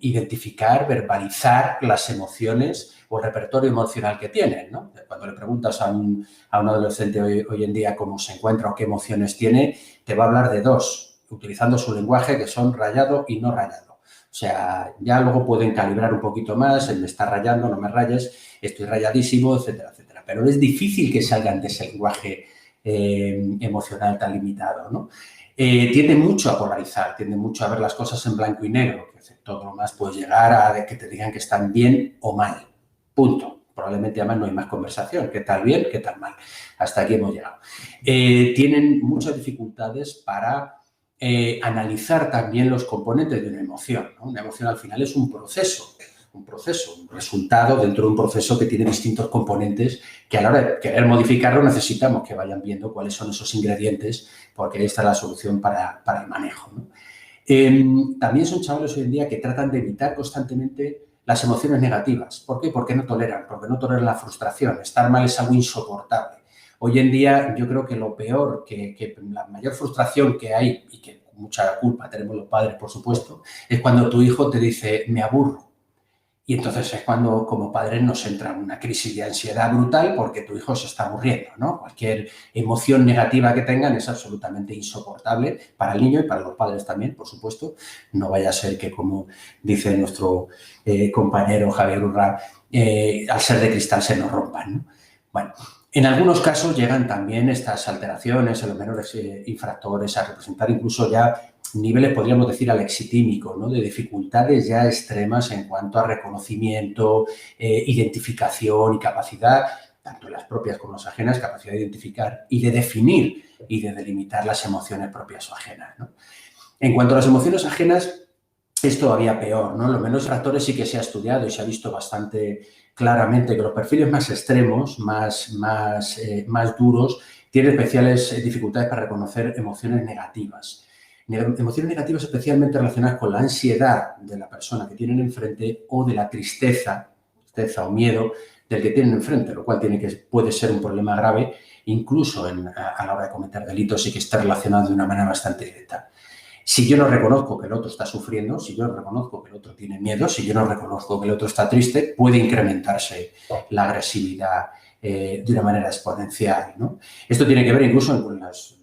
identificar, verbalizar las emociones o el repertorio emocional que tienen, ¿no? Cuando le preguntas a un adolescente hoy en día cómo se encuentra o qué emociones tiene, te va a hablar de dos, utilizando su lenguaje, que son rayado y no rayado. O sea, ya luego pueden calibrar un poquito más, me está rayando, no me rayes, estoy rayadísimo, etcétera, etcétera. Pero es difícil que salgan de ese lenguaje emocional tan limitado, ¿no? Tiende mucho a polarizar, tiende mucho a ver las cosas en blanco y negro, que todo lo más puedes llegar a que te digan que están bien o mal, punto. Probablemente además no hay más conversación, qué tal bien, qué tal mal. Hasta aquí hemos llegado. Tienen muchas dificultades para analizar también los componentes de una emoción, ¿no? Una emoción al final es un proceso, un resultado dentro de un proceso que tiene distintos componentes que a la hora de querer modificarlo necesitamos que vayan viendo cuáles son esos ingredientes porque esta es la solución para el manejo, ¿no? También son chavales hoy en día que tratan de evitar constantemente las emociones negativas. ¿Por qué? Porque no toleran la frustración. Estar mal es algo insoportable. Hoy en día yo creo que lo peor, que la mayor frustración que hay y que mucha culpa tenemos los padres, por supuesto, es cuando tu hijo te dice, me aburro. Y entonces es cuando, como padres, nos entra una crisis de ansiedad brutal porque tu hijo se está aburriendo, ¿no? Cualquier emoción negativa que tengan es absolutamente insoportable para el niño y para los padres también, por supuesto. No vaya a ser que, como dice nuestro compañero Javier Urra, al ser de cristal se nos rompan, ¿no? Bueno, en algunos casos llegan también estas alteraciones en los menores infractores a representar incluso ya niveles, podríamos decir, alexitímicos, ¿no? De dificultades ya extremas en cuanto a reconocimiento, identificación y capacidad, tanto las propias como las ajenas, capacidad de identificar y de definir y de delimitar las emociones propias o ajenas, ¿no? En cuanto a las emociones ajenas, es todavía peor, ¿no? Los menores infractores sí que se ha estudiado y se ha visto bastante claramente que los perfiles más extremos, más duros, tienen especiales dificultades para reconocer emociones negativas. Emociones negativas especialmente relacionadas con la ansiedad de la persona que tienen enfrente o de la tristeza o miedo del que tienen enfrente, lo cual puede ser un problema grave, incluso a la hora de cometer delitos y que esté relacionado de una manera bastante directa. Si yo no reconozco que el otro está sufriendo, si yo no reconozco que el otro tiene miedo, si yo no reconozco que el otro está triste, puede incrementarse la agresividad de una manera exponencial, ¿no? Esto tiene que ver incluso con los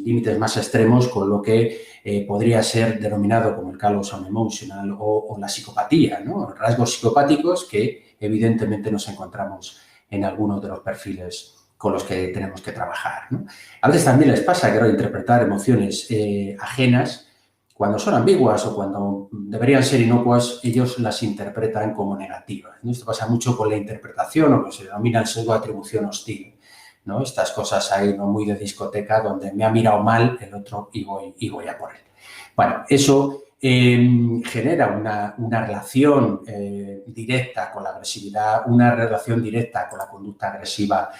límites más extremos con lo que podría ser denominado como el callous emotional o la psicopatía, ¿no? Rasgos psicopáticos que evidentemente nos encontramos en algunos de los perfiles con los que tenemos que trabajar, ¿no? A veces también les pasa que ahora interpretar emociones ajenas, cuando son ambiguas o cuando deberían ser inocuas, ellos las interpretan como negativas, ¿no? Esto pasa mucho con la interpretación o lo que se denomina el sesgo de atribución hostil, ¿no? Estas cosas ahí, ¿no? Muy de discoteca, donde me ha mirado mal el otro y voy a por él. Bueno, eso genera una relación directa con la agresividad, una relación directa con la conducta agresiva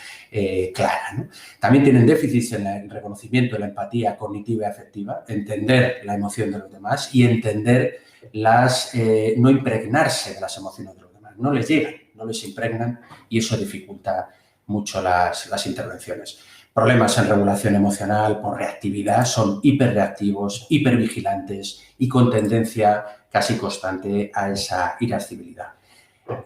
clara, ¿no? También tienen déficits en el reconocimiento de la empatía cognitiva y afectiva, entender la emoción de los demás y entender no impregnarse de las emociones de los demás. No les llegan, no les impregnan y eso dificulta mucho las intervenciones. Problemas en regulación emocional por reactividad, son hiperreactivos, hipervigilantes y con tendencia casi constante a esa irascibilidad.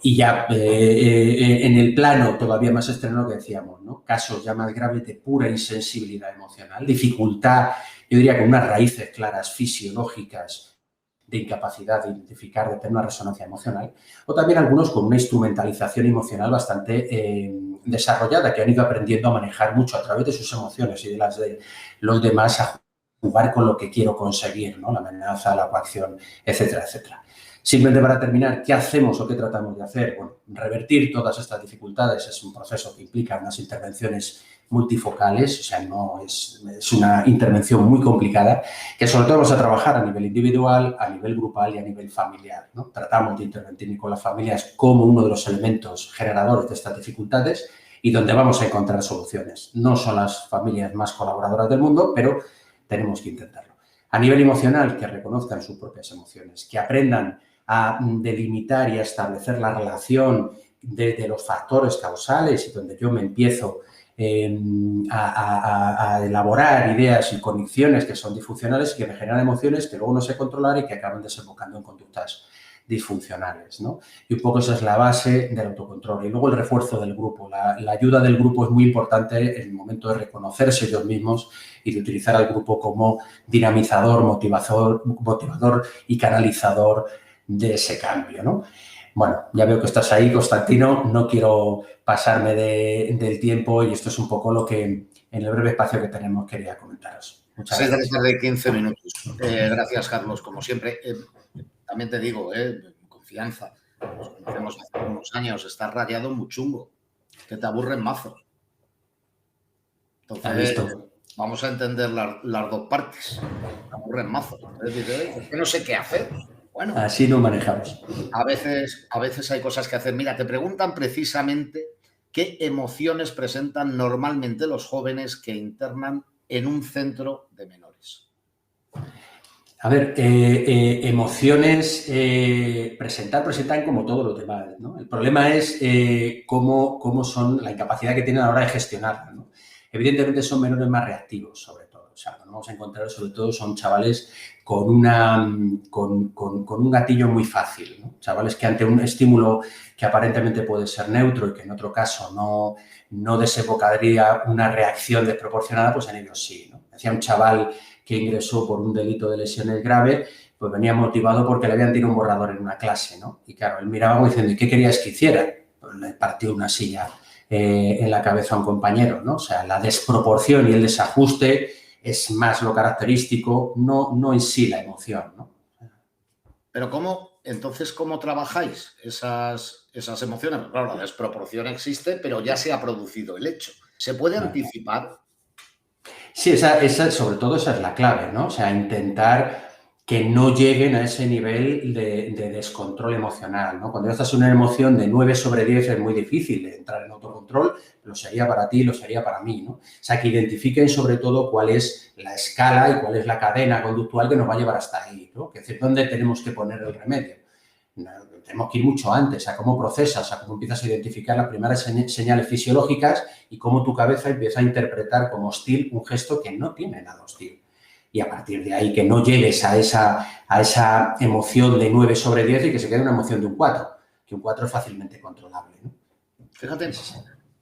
Y ya en el plano todavía más extremo que decíamos, ¿no? Casos ya más graves de pura insensibilidad emocional, dificultad, yo diría con unas raíces claras fisiológicas de incapacidad de identificar, de tener una resonancia emocional, o también algunos con una instrumentalización emocional bastante desarrollada, que han ido aprendiendo a manejar mucho a través de sus emociones y de las de los demás a jugar con lo que quiero conseguir, ¿no? La amenaza, la coacción, etcétera, etcétera. Simplemente para terminar, ¿qué hacemos o qué tratamos de hacer? Bueno, revertir todas estas dificultades es un proceso que implica unas intervenciones multifocales, o sea, no es una intervención muy complicada, que sobre todo vamos a trabajar a nivel individual, a nivel grupal y a nivel familiar, ¿no? Tratamos de intervenir con las familias como uno de los elementos generadores de estas dificultades y donde vamos a encontrar soluciones. No son las familias más colaboradoras del mundo, pero tenemos que intentarlo. A nivel emocional, que reconozcan sus propias emociones, que aprendan a delimitar y a establecer la relación de los factores causales y donde yo me empiezo a elaborar ideas y condiciones que son disfuncionales y que me generan emociones que luego no sé controlar y que acaban desembocando en conductas disfuncionales, ¿no? Y un poco esa es la base del autocontrol. Y luego el refuerzo del grupo. La ayuda del grupo es muy importante en el momento de reconocerse ellos mismos y de utilizar al grupo como dinamizador, motivador y canalizador de ese cambio, ¿no? Bueno, ya veo que estás ahí, Constantino. No quiero pasarme del tiempo y esto es un poco lo que en el breve espacio que tenemos quería comentaros. Muchas gracias. 6 de la tarde, 15 minutos. Gracias, Carlos, como siempre. También te digo, confianza. Nos conocemos hace unos años, estás rayado muy chungo, que te aburren mazo. Entonces, vamos a entender las dos partes. Te aburren mazo. Es que no sé qué hacer. Bueno, así nos manejamos. A veces hay cosas que hacer. Mira, te preguntan precisamente qué emociones presentan normalmente los jóvenes que internan en un centro de menores. A ver, emociones presentan como todos los demás, ¿no? El problema es cómo son, la incapacidad que tienen a la hora de gestionarla, ¿no? Evidentemente son menores más reactivos, sobre todo. O sea, lo que vamos a encontrar sobre todo son chavales con un gatillo muy fácil, ¿no? Chavales que ante un estímulo que aparentemente puede ser neutro y que en otro caso no desembocaría una reacción desproporcionada, pues en ellos sí, ¿no? Decía un chaval que ingresó por un delito de lesiones graves, pues venía motivado porque le habían tirado un borrador en una clase, ¿no? Y claro, él miraba como diciendo, ¿y qué querías que hiciera? Pues le partió una silla en la cabeza a un compañero, ¿no? O sea, la desproporción y el desajuste es más lo característico, no en sí la emoción, ¿no? Pero entonces, ¿cómo trabajáis esas emociones? Claro, la desproporción existe, pero ya se ha producido el hecho. ¿Se puede anticipar? Sí, sobre todo esa es la clave, ¿no? O sea, intentar que no lleguen a ese nivel de descontrol emocional, ¿no? Cuando ya estás en una emoción de 9 sobre 10 es muy difícil de entrar en autocontrol, lo sería para ti, lo sería para mí, ¿no? O sea, que identifiquen sobre todo cuál es la escala y cuál es la cadena conductual que nos va a llevar hasta ahí, ¿no? Que es decir, ¿dónde tenemos que poner el remedio? Tenemos que ir mucho antes, a cómo procesas, a cómo empiezas a identificar las primeras señales fisiológicas y cómo tu cabeza empieza a interpretar como hostil un gesto que no tiene nada hostil. Y a partir de ahí que no llegues a esa emoción de 9 sobre 10 y que se quede una emoción de un 4, que un 4 es fácilmente controlable, ¿no? Fíjate,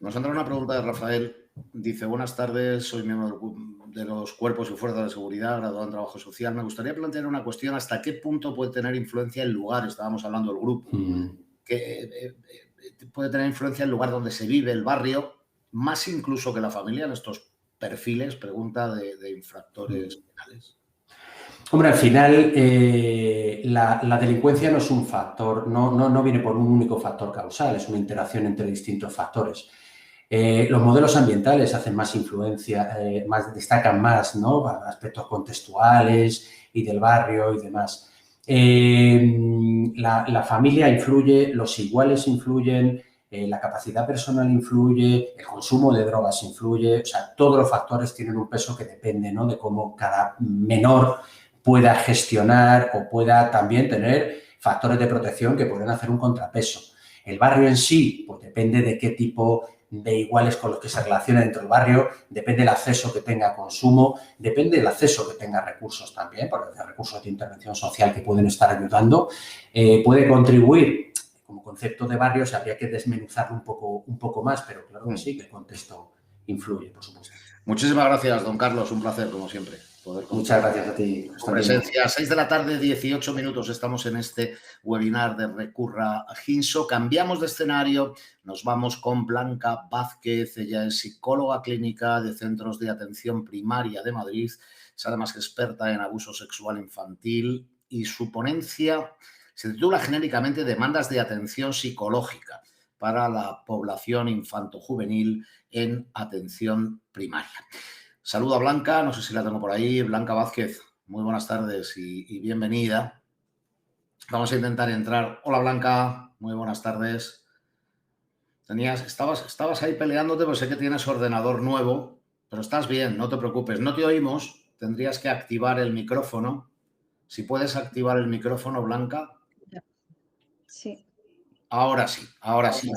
nos entra una pregunta de Rafael. Dice, buenas tardes, soy miembro de los cuerpos y fuerzas de seguridad, graduado en trabajo social. Me gustaría plantear una cuestión, ¿hasta qué punto puede tener influencia el lugar? Estábamos hablando del grupo. Que puede tener influencia el lugar donde se vive, el barrio, más incluso que la familia en estos perfiles, pregunta de infractores penales. Hombre, al final la delincuencia no es un factor, no viene por un único factor causal, es una interacción entre distintos factores. Los modelos ambientales hacen más influencia, destacan más, ¿no? Aspectos contextuales y del barrio y demás. La familia influye, los iguales influyen, la capacidad personal influye, el consumo de drogas influye, o sea, todos los factores tienen un peso que depende, ¿no? De cómo cada menor pueda gestionar o pueda también tener factores de protección que pueden hacer un contrapeso. El barrio en sí, pues depende de qué tipo de iguales con los que se relaciona dentro del barrio, depende del acceso que tenga a consumo, depende del acceso que tenga a recursos también, porque hay recursos de intervención social que pueden estar ayudando, puede contribuir. Como concepto de barrios habría que desmenuzarlo un poco más, pero claro que sí, que el contexto influye, por supuesto. Muchísimas gracias, don Carlos, un placer, como siempre. Muchas gracias a ti. Con presencia, 6 de la tarde, 18 minutos, estamos en este webinar de Recurra Ginso. Cambiamos de escenario, nos vamos con Blanca Vázquez, ella es psicóloga clínica de Centros de Atención Primaria de Madrid, es además experta en abuso sexual infantil y su ponencia se titula genéricamente Demandas de atención psicológica para la población infanto-juvenil en atención primaria. Saludo a Blanca, no sé si la tengo por ahí. Blanca Vázquez, muy buenas tardes y bienvenida. Vamos a intentar entrar. Hola Blanca, muy buenas tardes. Estabas ahí peleándote, pues sé que tienes ordenador nuevo, pero estás bien, no te preocupes. No te oímos, tendrías que activar el micrófono. Si puedes activar el micrófono, Blanca. Sí. Ahora sí, ahora sí.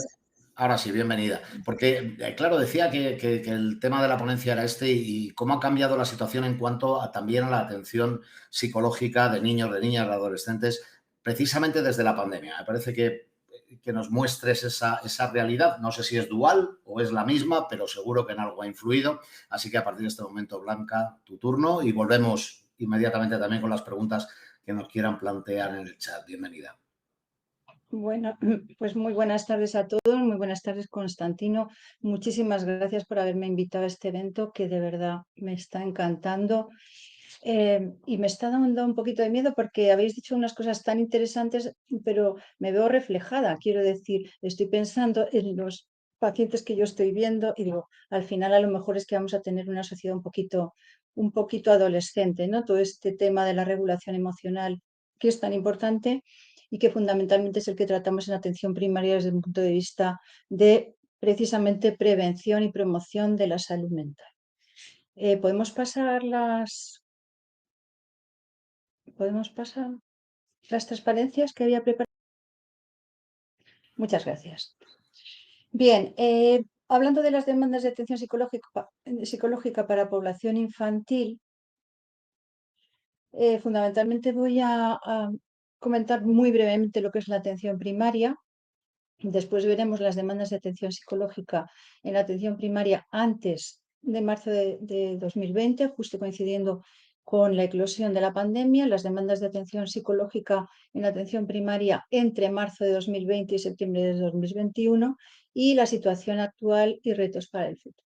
Ahora sí, bienvenida. Porque, claro, decía que el tema de la ponencia era este y cómo ha cambiado la situación en cuanto también a la atención psicológica de niños, de niñas, de adolescentes precisamente desde la pandemia. Me parece que nos muestres esa realidad. No sé si es dual o es la misma, pero seguro que en algo ha influido. Así que a partir de este momento, Blanca, tu turno y volvemos inmediatamente también con las preguntas que nos quieran plantear en el chat. Bienvenida. Bueno, pues muy buenas tardes a todos, muy buenas tardes, Constantino. Muchísimas gracias por haberme invitado a este evento que de verdad me está encantando. Y me está dando un poquito de miedo porque habéis dicho unas cosas tan interesantes, pero me veo reflejada. Quiero decir, estoy pensando en los pacientes que yo estoy viendo y digo, al final a lo mejor es que vamos a tener una sociedad un poquito adolescente, ¿no? Todo este tema de la regulación emocional que es tan importante y que fundamentalmente es el que tratamos en atención primaria desde un punto de vista de precisamente prevención y promoción de la salud mental. ¿Podemos pasar las transparencias que había preparado? Muchas gracias. Bien, hablando de las demandas de atención psicológica para población infantil, fundamentalmente voy a comentar muy brevemente lo que es la atención primaria. Después veremos las demandas de atención psicológica en la atención primaria antes de marzo de 2020, justo coincidiendo con la eclosión de la pandemia, las demandas de atención psicológica en la atención primaria entre marzo de 2020 y septiembre de 2021 y la situación actual y retos para el futuro.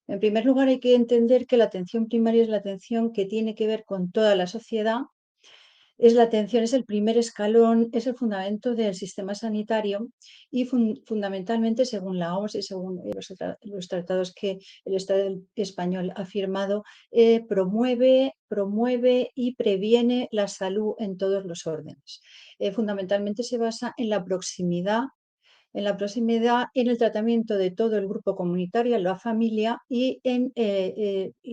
En primer lugar, hay que entender que la atención primaria es la atención que tiene que ver con toda la sociedad. Es la atención, es el primer escalón, es el fundamento del sistema sanitario y fundamentalmente, según la OMS y según los tratados que el Estado español ha firmado, promueve y previene la salud en todos los órdenes. Fundamentalmente se basa en la proximidad, en el tratamiento de todo el grupo comunitario, en la familia y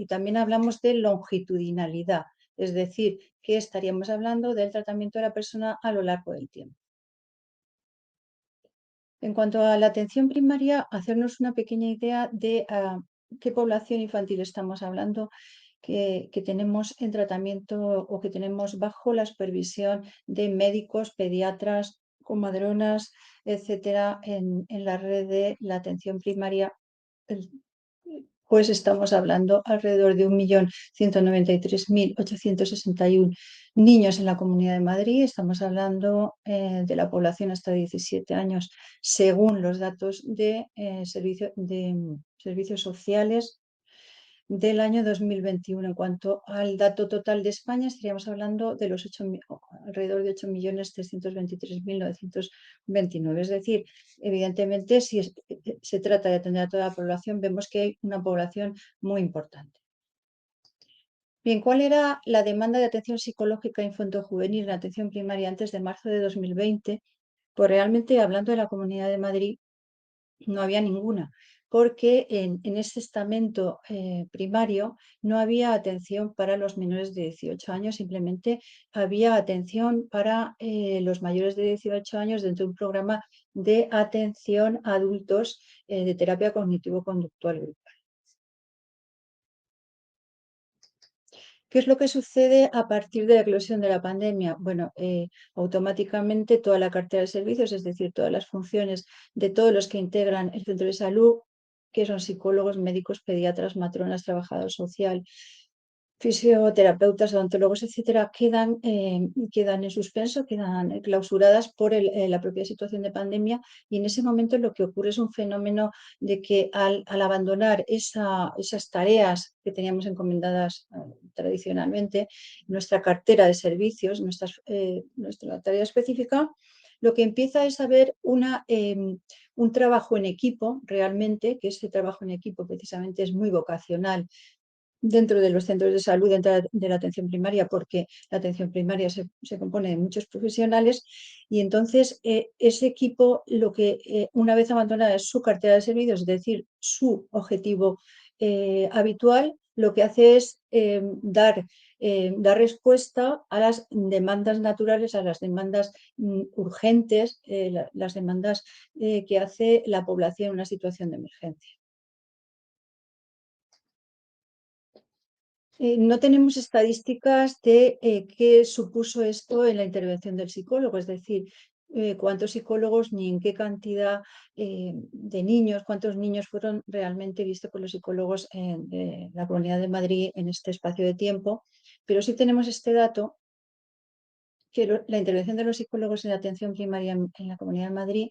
también hablamos de longitudinalidad, es decir, que estaríamos hablando del tratamiento de la persona a lo largo del tiempo. En cuanto a la atención primaria, hacernos una pequeña idea de qué población infantil estamos hablando, que tenemos en tratamiento o que tenemos bajo la supervisión de médicos, pediatras, comadronas, etcétera, en la red de la atención primaria. Pues estamos hablando alrededor de 1.193.861 niños en la Comunidad de Madrid. Estamos hablando de la población hasta 17 años, según los datos de servicios sociales del año 2021. En cuanto al dato total de España, estaríamos hablando de los alrededor de 8.323.929. Es decir, evidentemente, si se trata de atender a toda la población, vemos que hay una población muy importante. Bien, ¿cuál era la demanda de atención psicológica infanto-juvenil en la atención primaria antes de marzo de 2020? Pues realmente, hablando de la Comunidad de Madrid, no había ninguna, porque en ese estamento primario no había atención para los menores de 18 años, simplemente había atención para los mayores de 18 años dentro de un programa de atención a adultos de terapia cognitivo-conductual grupal. ¿Qué es lo que sucede a partir de la eclosión de la pandemia? Bueno, automáticamente toda la cartera de servicios, es decir, todas las funciones de todos los que integran el centro de salud, que son psicólogos, médicos, pediatras, matronas, trabajador social, fisioterapeutas, odontólogos, etcétera, quedan en suspenso, quedan clausuradas por la propia situación de pandemia, y en ese momento lo que ocurre es un fenómeno de que al abandonar esas tareas que teníamos encomendadas tradicionalmente, nuestra cartera de servicios, nuestra tarea específica, lo que empieza es haber un trabajo en equipo realmente, que ese trabajo en equipo precisamente es muy vocacional dentro de los centros de salud, dentro de la atención primaria, porque la atención primaria se compone de muchos profesionales, y entonces ese equipo, una vez abandonada su cartera de servicios, es decir, su objetivo habitual, lo que hace es dar respuesta a las demandas naturales, a las demandas urgentes, las demandas que hace la población en una situación de emergencia. No tenemos estadísticas de qué supuso esto en la intervención del psicólogo, es decir, cuántos psicólogos ni en qué cantidad de niños, cuántos niños fueron realmente vistos por los psicólogos en la Comunidad de Madrid en este espacio de tiempo, pero sí tenemos este dato que la intervención de los psicólogos en la atención primaria en la Comunidad de Madrid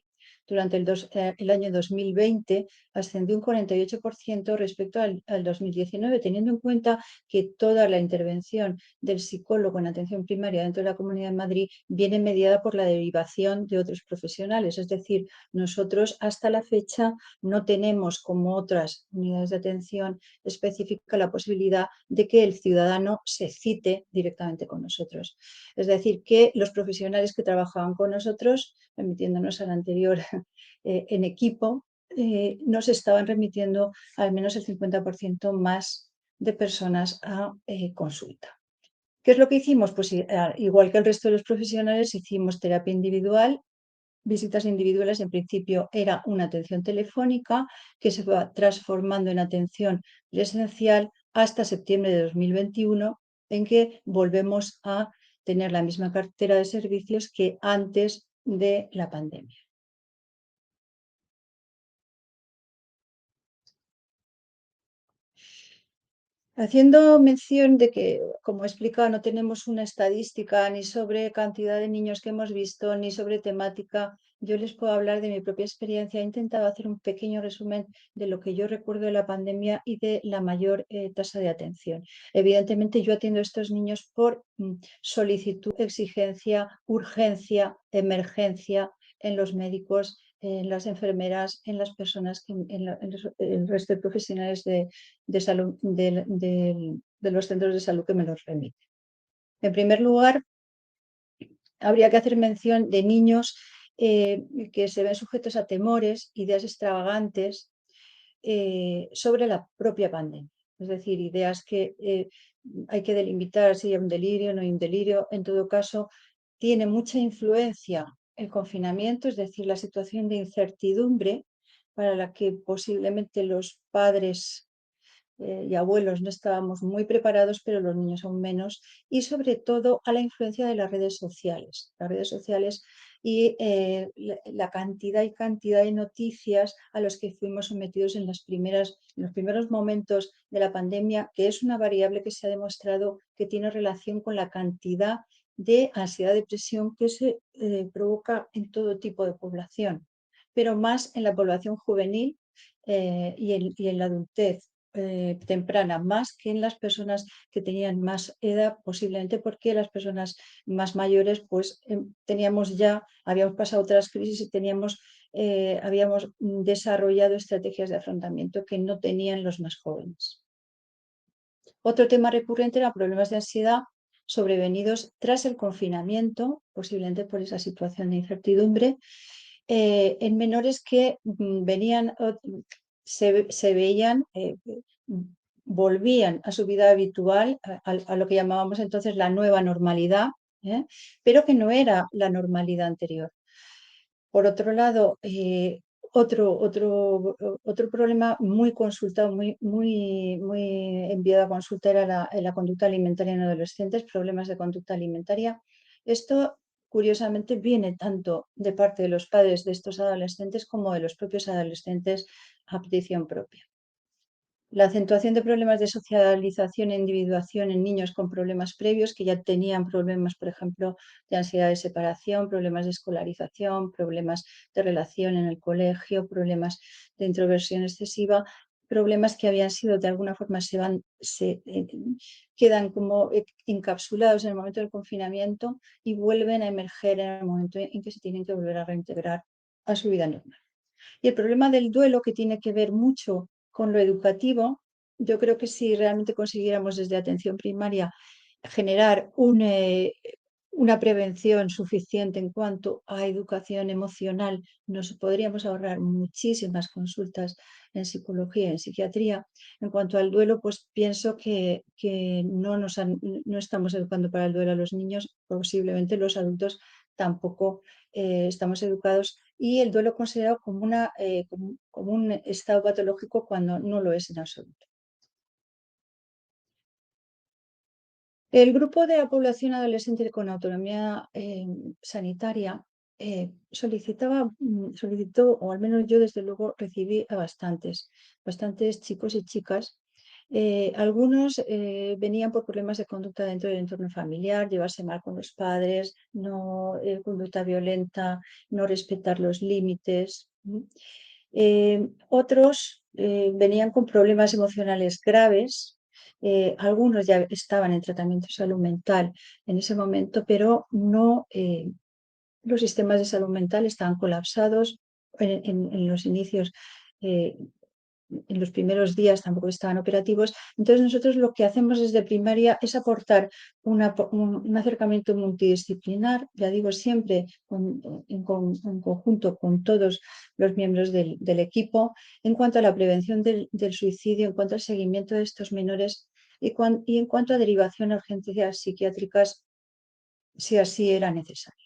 durante el año 2020 ascendió un 48% respecto al 2019, teniendo en cuenta que toda la intervención del psicólogo en atención primaria dentro de la Comunidad de Madrid viene mediada por la derivación de otros profesionales. Es decir, nosotros hasta la fecha no tenemos, como otras unidades de atención específica, la posibilidad de que el ciudadano se cite directamente con nosotros. Es decir, que los profesionales que trabajaban con nosotros, remitiéndonos al anterior en equipo, nos estaban remitiendo al menos el 50% más de personas a consulta. ¿Qué es lo que hicimos? Pues igual que el resto de los profesionales, hicimos terapia individual, visitas individuales. En principio era una atención telefónica que se va transformando en atención presencial hasta septiembre de 2021, en que volvemos a tener la misma cartera de servicios que antes de la pandemia. Haciendo mención de que, como he explicado, no tenemos una estadística ni sobre cantidad de niños que hemos visto, ni sobre temática, yo les puedo hablar de mi propia experiencia. He intentado hacer un pequeño resumen de lo que yo recuerdo de la pandemia y de la mayor tasa de atención. Evidentemente, yo atiendo a estos niños por solicitud, exigencia, urgencia, emergencia en los médicos, en las enfermeras, en las personas, el resto de profesionales de salud de los centros de salud que me los remiten. En primer lugar, habría que hacer mención de niños que se ven sujetos a temores, ideas extravagantes sobre la propia pandemia. Es decir, ideas que hay que delimitar si hay un delirio o no hay un delirio. En todo caso, tiene mucha influencia el confinamiento, es decir, la situación de incertidumbre para la que posiblemente los padres y abuelos no estábamos muy preparados, pero los niños aún menos, y sobre todo a la influencia de las redes sociales. Las redes sociales y la cantidad y cantidad de noticias a los que fuimos sometidos en los primeros momentos de la pandemia, que es una variable que se ha demostrado que tiene relación con la cantidad de ansiedad, depresión que se provoca en todo tipo de población, pero más en la población juvenil y en la adultez temprana, más que en las personas que tenían más edad, posiblemente porque las personas más mayores pues habíamos pasado otras crisis y habíamos desarrollado estrategias de afrontamiento que no tenían los más jóvenes. Otro tema recurrente eran problemas de ansiedad sobrevenidos tras el confinamiento, posiblemente por esa situación de incertidumbre, en menores que se veían, volvían a su vida habitual, a lo que llamábamos entonces la nueva normalidad, pero que no era la normalidad anterior. Por otro lado, otro problema muy consultado, muy enviado a consulta era la conducta alimentaria en adolescentes, problemas de conducta alimentaria. Esto, curiosamente, viene tanto de parte de los padres de estos adolescentes como de los propios adolescentes a petición propia. La acentuación de problemas de socialización e individuación en niños con problemas previos que ya tenían problemas, por ejemplo, de ansiedad de separación, problemas de escolarización, problemas de relación en el colegio, problemas de introversión excesiva, problemas que habían sido de alguna forma quedan como encapsulados en el momento del confinamiento y vuelven a emerger en el momento en que se tienen que volver a reintegrar a su vida normal. Y el problema del duelo, que tiene que ver mucho con lo educativo, yo creo que si realmente consiguiéramos desde atención primaria generar una prevención suficiente en cuanto a educación emocional, nos podríamos ahorrar muchísimas consultas en psicología y en psiquiatría. En cuanto al duelo, pues pienso que no estamos educando para el duelo a los niños, posiblemente los adultos tampoco estamos educados, y el duelo considerado como un estado patológico cuando no lo es en absoluto. El grupo de la población adolescente con autonomía sanitaria solicitó, o al menos yo desde luego recibí a bastantes chicos y chicas. Algunos venían por problemas de conducta dentro del entorno familiar, llevarse mal con los padres, no conducta violenta, no respetar los límites. Otros venían con problemas emocionales graves. Algunos ya estaban en tratamiento de salud mental en ese momento, pero no, los sistemas de salud mental estaban colapsados en los inicios. En los primeros días tampoco estaban operativos. Entonces nosotros lo que hacemos desde primaria es aportar un acercamiento multidisciplinar, ya digo siempre en conjunto con todos los miembros del equipo, en cuanto a la prevención del suicidio, en cuanto al seguimiento de estos menores y en cuanto a derivación a urgencias psiquiátricas, si así era necesario.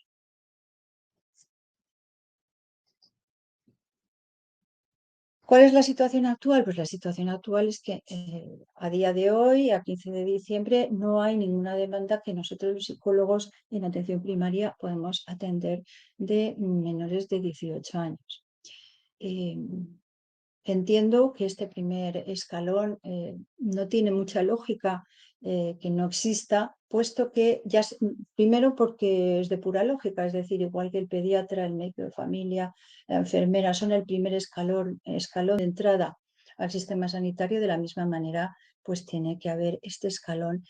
¿Cuál es la situación actual? Pues la situación actual es que a día de hoy, a 15 de diciembre, no hay ninguna demanda que nosotros los psicólogos en atención primaria podemos atender de menores de 18 años. Entiendo que este primer escalón no tiene mucha lógica que no exista, puesto que primero porque es de pura lógica, es decir, igual que el pediatra, el médico de familia, la enfermera son el primer escalón de entrada al sistema sanitario, de la misma manera pues tiene que haber este escalón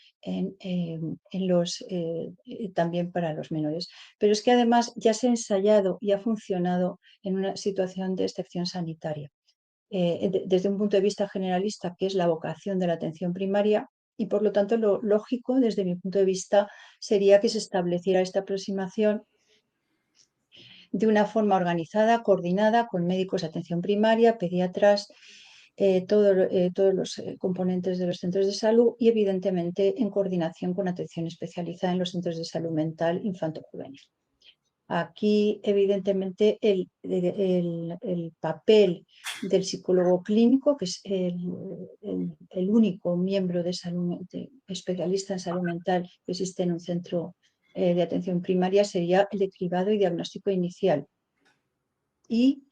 también para los menores. Pero es que además ya se ha ensayado y ha funcionado en una situación de excepción sanitaria. Desde un punto de vista generalista, que es la vocación de la atención primaria, y por lo tanto lo lógico desde mi punto de vista sería que se estableciera esta aproximación de una forma organizada, coordinada, con médicos de atención primaria, pediatras, todos los componentes de los centros de salud y evidentemente en coordinación con atención especializada en los centros de salud mental infanto-juvenil. Aquí, evidentemente, el papel del psicólogo clínico, que es el único miembro especialista en salud mental que existe en un centro de atención primaria, sería el de cribado y diagnóstico inicial. Y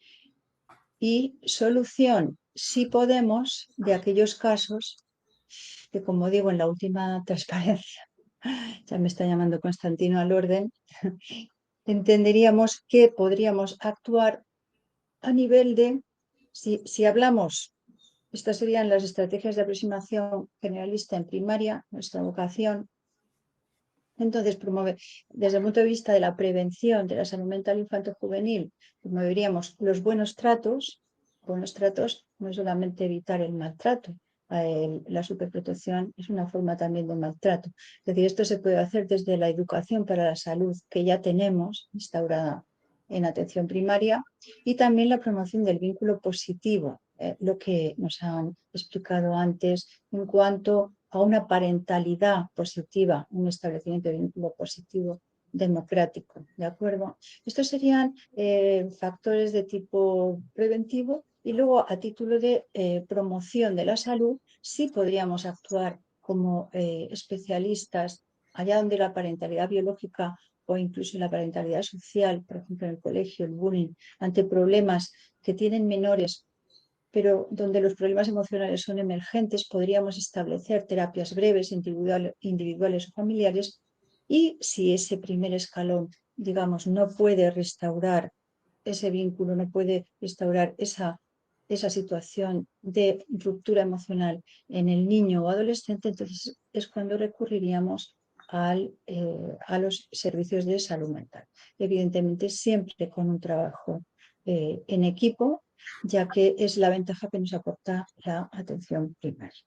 solución, si podemos, de aquellos casos que, como digo, en la última transparencia, ya me está llamando Constantino al orden, entenderíamos que podríamos actuar a nivel de, si hablamos, estas serían las estrategias de aproximación generalista en primaria, nuestra vocación. Entonces, desde el punto de vista de la prevención de la salud mental infanto-juvenil, promoveríamos los buenos tratos. Buenos tratos no es solamente evitar el maltrato, la superprotección es una forma también de maltrato. Es decir, esto se puede hacer desde la educación para la salud que ya tenemos instaurada en atención primaria y también la promoción del vínculo positivo, lo que nos han explicado antes en cuanto a una parentalidad positiva, un establecimiento de vínculo positivo democrático, ¿de acuerdo? Estos serían factores de tipo preventivo y luego a título de promoción de la salud sí podríamos actuar como especialistas allá donde la parentalidad biológica o incluso la parentalidad social, por ejemplo en el colegio, el bullying, ante problemas que tienen menores pero donde los problemas emocionales son emergentes, podríamos establecer terapias breves, individuales o familiares, y si ese primer escalón, digamos, no puede restaurar ese vínculo, no puede restaurar esa situación de ruptura emocional en el niño o adolescente, entonces es cuando recurriríamos a los servicios de salud mental. Evidentemente, siempre con un trabajo en equipo, ya que es la ventaja que nos aporta la atención primaria.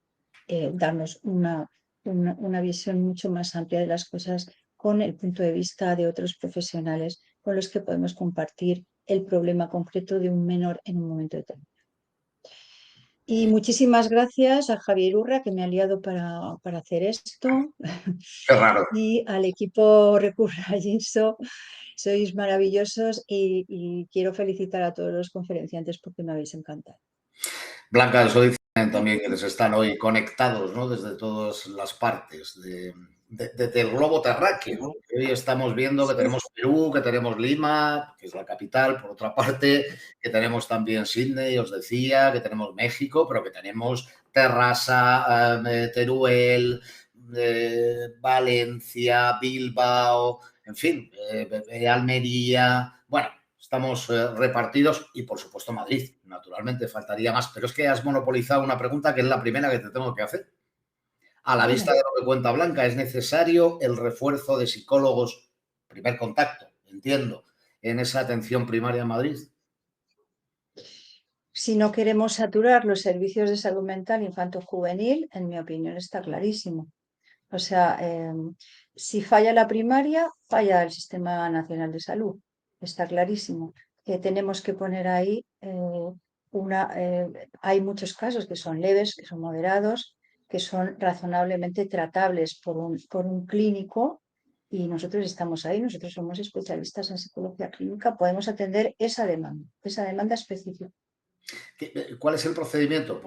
Darnos una visión mucho más amplia de las cosas con el punto de vista de otros profesionales con los que podemos compartir el problema concreto de un menor en un momento determinado. Y muchísimas gracias a Javier Urra, que me ha liado para hacer esto. Qué raro. Y al equipo Recurra Ginso. Sois maravillosos y quiero felicitar a todos los conferenciantes porque me habéis encantado. Blanca, eso dicen también quienes están hoy conectados, ¿no? Desde todas las partes del globo terráqueo. Hoy estamos viendo que tenemos Perú, que tenemos Lima, que es la capital, por otra parte, que tenemos también Sydney, os decía, que tenemos México, pero que tenemos Terrassa, Teruel, Valencia, Bilbao, en fin, Almería. Bueno, estamos repartidos y, por supuesto, Madrid. Naturalmente, faltaría más. Pero es que has monopolizado una pregunta que es la primera que te tengo que hacer. A la vista de lo que cuenta Blanca, ¿es necesario el refuerzo de psicólogos, primer contacto, entiendo, en esa atención primaria en Madrid? Si no queremos saturar los servicios de salud mental infanto-juvenil, en mi opinión está clarísimo. O sea, si falla la primaria, falla el Sistema Nacional de Salud. Está clarísimo. Tenemos que poner ahí hay muchos casos que son leves, que son moderados, que son razonablemente tratables por un clínico y nosotros estamos ahí, nosotros somos especialistas en psicología clínica, podemos atender esa demanda específica. ¿Cuál es el procedimiento?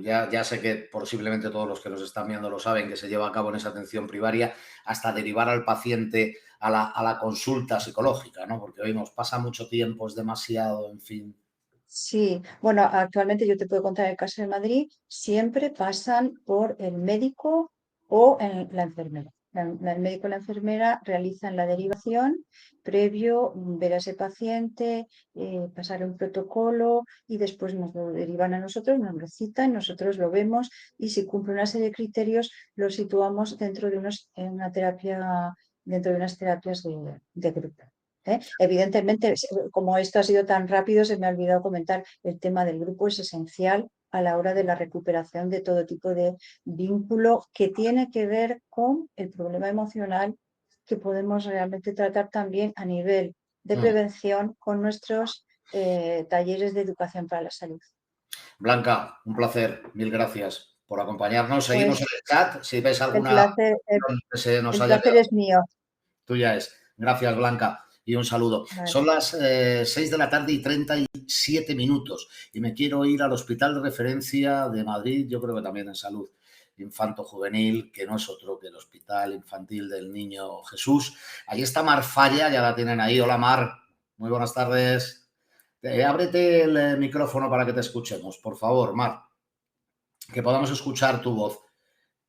Ya sé que posiblemente todos los que nos están viendo lo saben, que se lleva a cabo en esa atención primaria hasta derivar al paciente a la consulta psicológica, ¿no? Porque hoy nos pasa mucho tiempo, es demasiado, en fin. Sí, bueno, actualmente yo te puedo contar el caso de Madrid, siempre pasan por el médico o la enfermera. El médico o la enfermera realizan la derivación previo, ver a ese paciente, pasar un protocolo y después nos lo derivan a nosotros, nos lo citan, nosotros lo vemos y si cumple una serie de criterios lo situamos dentro de una terapia, dentro de unas terapias de grupo. Evidentemente, como esto ha sido tan rápido, se me ha olvidado comentar, el tema del grupo es esencial a la hora de la recuperación de todo tipo de vínculo que tiene que ver con el problema emocional que podemos realmente tratar también a nivel de prevención con nuestros talleres de educación para la salud. Blanca, un placer, mil gracias por acompañarnos. Seguimos Pues en el chat, si ves el alguna placer, que se nos el haya placer quedado, es mío. tuya es. Gracias, Blanca, y un saludo. Vale. Son las 6 de la tarde y 37 minutos y me quiero ir al Hospital de Referencia de Madrid, yo creo que también en salud infanto-juvenil, que no es otro que el Hospital Infantil del Niño Jesús. Ahí está Mar Falla, ya la tienen ahí. Hola, Mar, muy buenas tardes. Ábrete el micrófono para que te escuchemos, por favor, Mar, que podamos escuchar tu voz.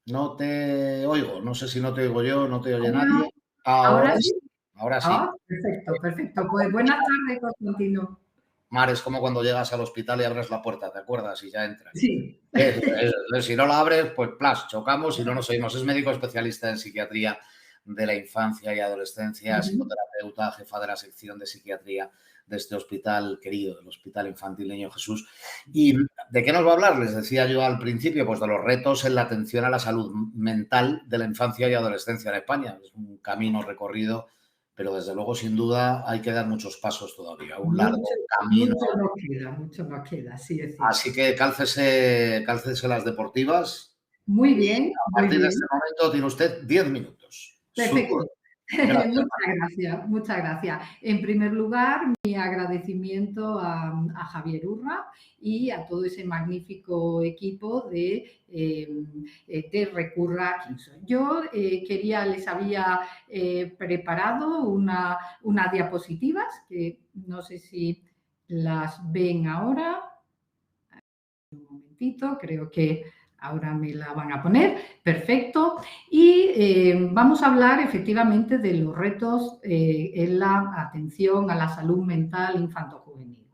No te oigo, no sé si no te oigo yo, no te oye nadie. ¿Ahora sí? Ahora sí. Ah, perfecto, perfecto. Pues buenas tardes, Constantino. Mar, es como cuando llegas al hospital y abres la puerta, ¿te acuerdas? Y ya entras. Sí. Si no la abres, pues plas, chocamos y no nos oímos. Es médico especialista en psiquiatría de la infancia y adolescencia, psicoterapeuta, jefa de la sección de psiquiatría de este hospital querido, el Hospital Infantil Niño Jesús. ¿Y de qué nos va a hablar? Les decía yo al principio, pues de los retos en la atención a la salud mental de la infancia y adolescencia en España. Es un camino recorrido, pero desde luego, sin duda, hay que dar muchos pasos todavía, un largo camino. Mucho nos queda, sí, es cierto. Así que cálcese las deportivas. Muy bien. A partir de este momento tiene usted 10 minutos. Perfecto. Gracias. Muchas gracias. En primer lugar, mi agradecimiento a Javier Urra y a todo ese magnífico equipo de Recurra Kinson. Yo les había preparado unas diapositivas que no sé si las ven ahora. Un momentito, creo que ahora me la van a poner, perfecto. Y vamos a hablar efectivamente de los retos en la atención a la salud mental infanto-juvenil.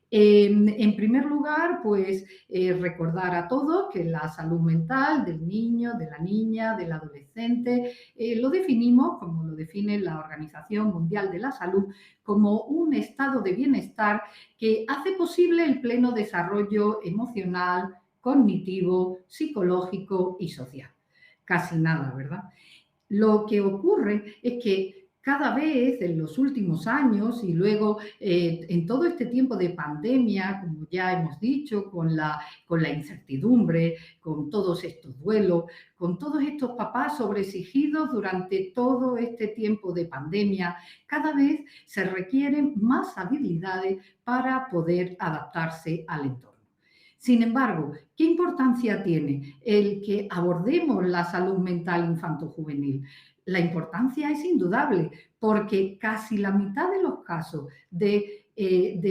En primer lugar, pues recordar a todos que la salud mental del niño, de la niña, del adolescente, lo definimos, como lo define la Organización Mundial de la Salud, como un estado de bienestar que hace posible el pleno desarrollo emocional, cognitivo, psicológico y social. Casi nada, ¿verdad? Lo que ocurre es que cada vez en los últimos años y luego en todo este tiempo de pandemia, como ya hemos dicho, con la incertidumbre, con todos estos duelos, con todos estos papás sobreexigidos durante todo este tiempo de pandemia, cada vez se requieren más habilidades para poder adaptarse al entorno. Sin embargo, ¿qué importancia tiene el que abordemos la salud mental infanto-juvenil? La importancia es indudable, porque casi la mitad de los casos de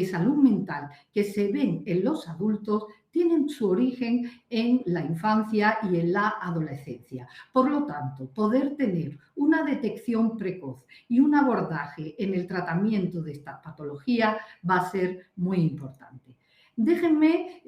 salud mental que se ven en los adultos tienen su origen en la infancia y en la adolescencia. Por lo tanto, poder tener una detección precoz y un abordaje en el tratamiento de esta patología va a ser muy importante. Déjenme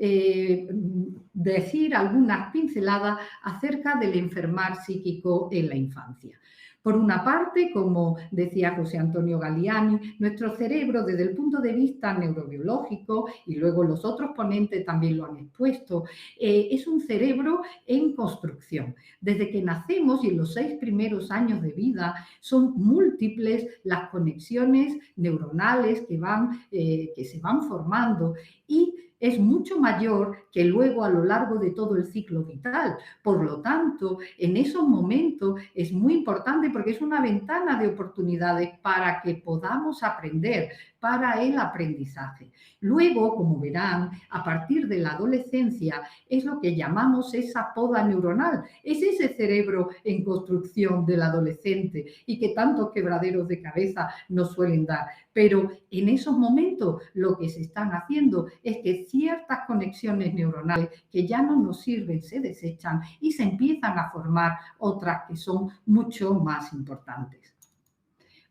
decir algunas pinceladas acerca del enfermar psíquico en la infancia. Por una parte, como decía José Antonio Galiani, nuestro cerebro desde el punto de vista neurobiológico, y luego los otros ponentes también lo han expuesto, es un cerebro en construcción. Desde que nacemos y en los 6 primeros años de vida son múltiples las conexiones neuronales que se van formando y es mucho mayor que luego a lo largo de todo el ciclo vital. Por lo tanto, en esos momentos es muy importante porque es una ventana de oportunidades para que podamos aprender, para el aprendizaje. Luego, como verán, a partir de la adolescencia es lo que llamamos esa poda neuronal. Es ese cerebro en construcción del adolescente y que tantos quebraderos de cabeza nos suelen dar. Pero en esos momentos lo que se están haciendo es que ciertas conexiones neuronales que ya no nos sirven se desechan y se empiezan a formar otras que son mucho más importantes.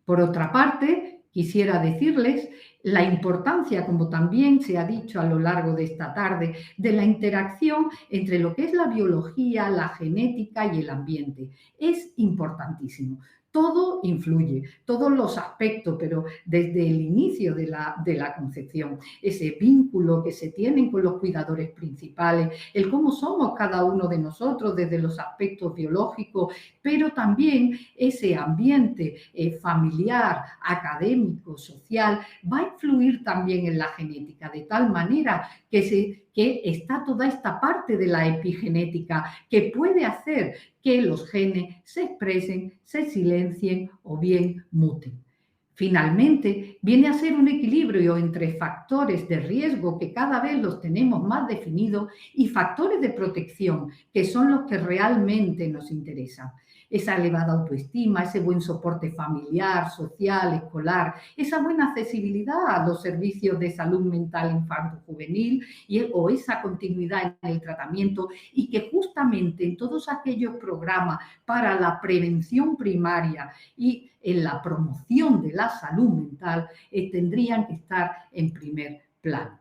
Por otra parte, quisiera decirles la importancia, como también se ha dicho a lo largo de esta tarde, de la interacción entre lo que es la biología, la genética y el ambiente. Es importantísimo. Todo influye, todos los aspectos, pero desde el inicio de la concepción, ese vínculo que se tienen con los cuidadores principales, el cómo somos cada uno de nosotros desde los aspectos biológicos, pero también ese ambiente familiar, académico, social, va a influir también en la genética, de tal manera que está toda esta parte de la epigenética que puede hacer que los genes se expresen, se silencien o bien muten. Finalmente, viene a ser un equilibrio entre factores de riesgo, que cada vez los tenemos más definidos, y factores de protección, que son los que realmente nos interesan. Esa elevada autoestima, ese buen soporte familiar, social, escolar, esa buena accesibilidad a los servicios de salud mental infanto-juvenil o esa continuidad en el tratamiento, y que justamente en todos aquellos programas para la prevención primaria y en la promoción de la salud mental tendrían que estar en primer plano.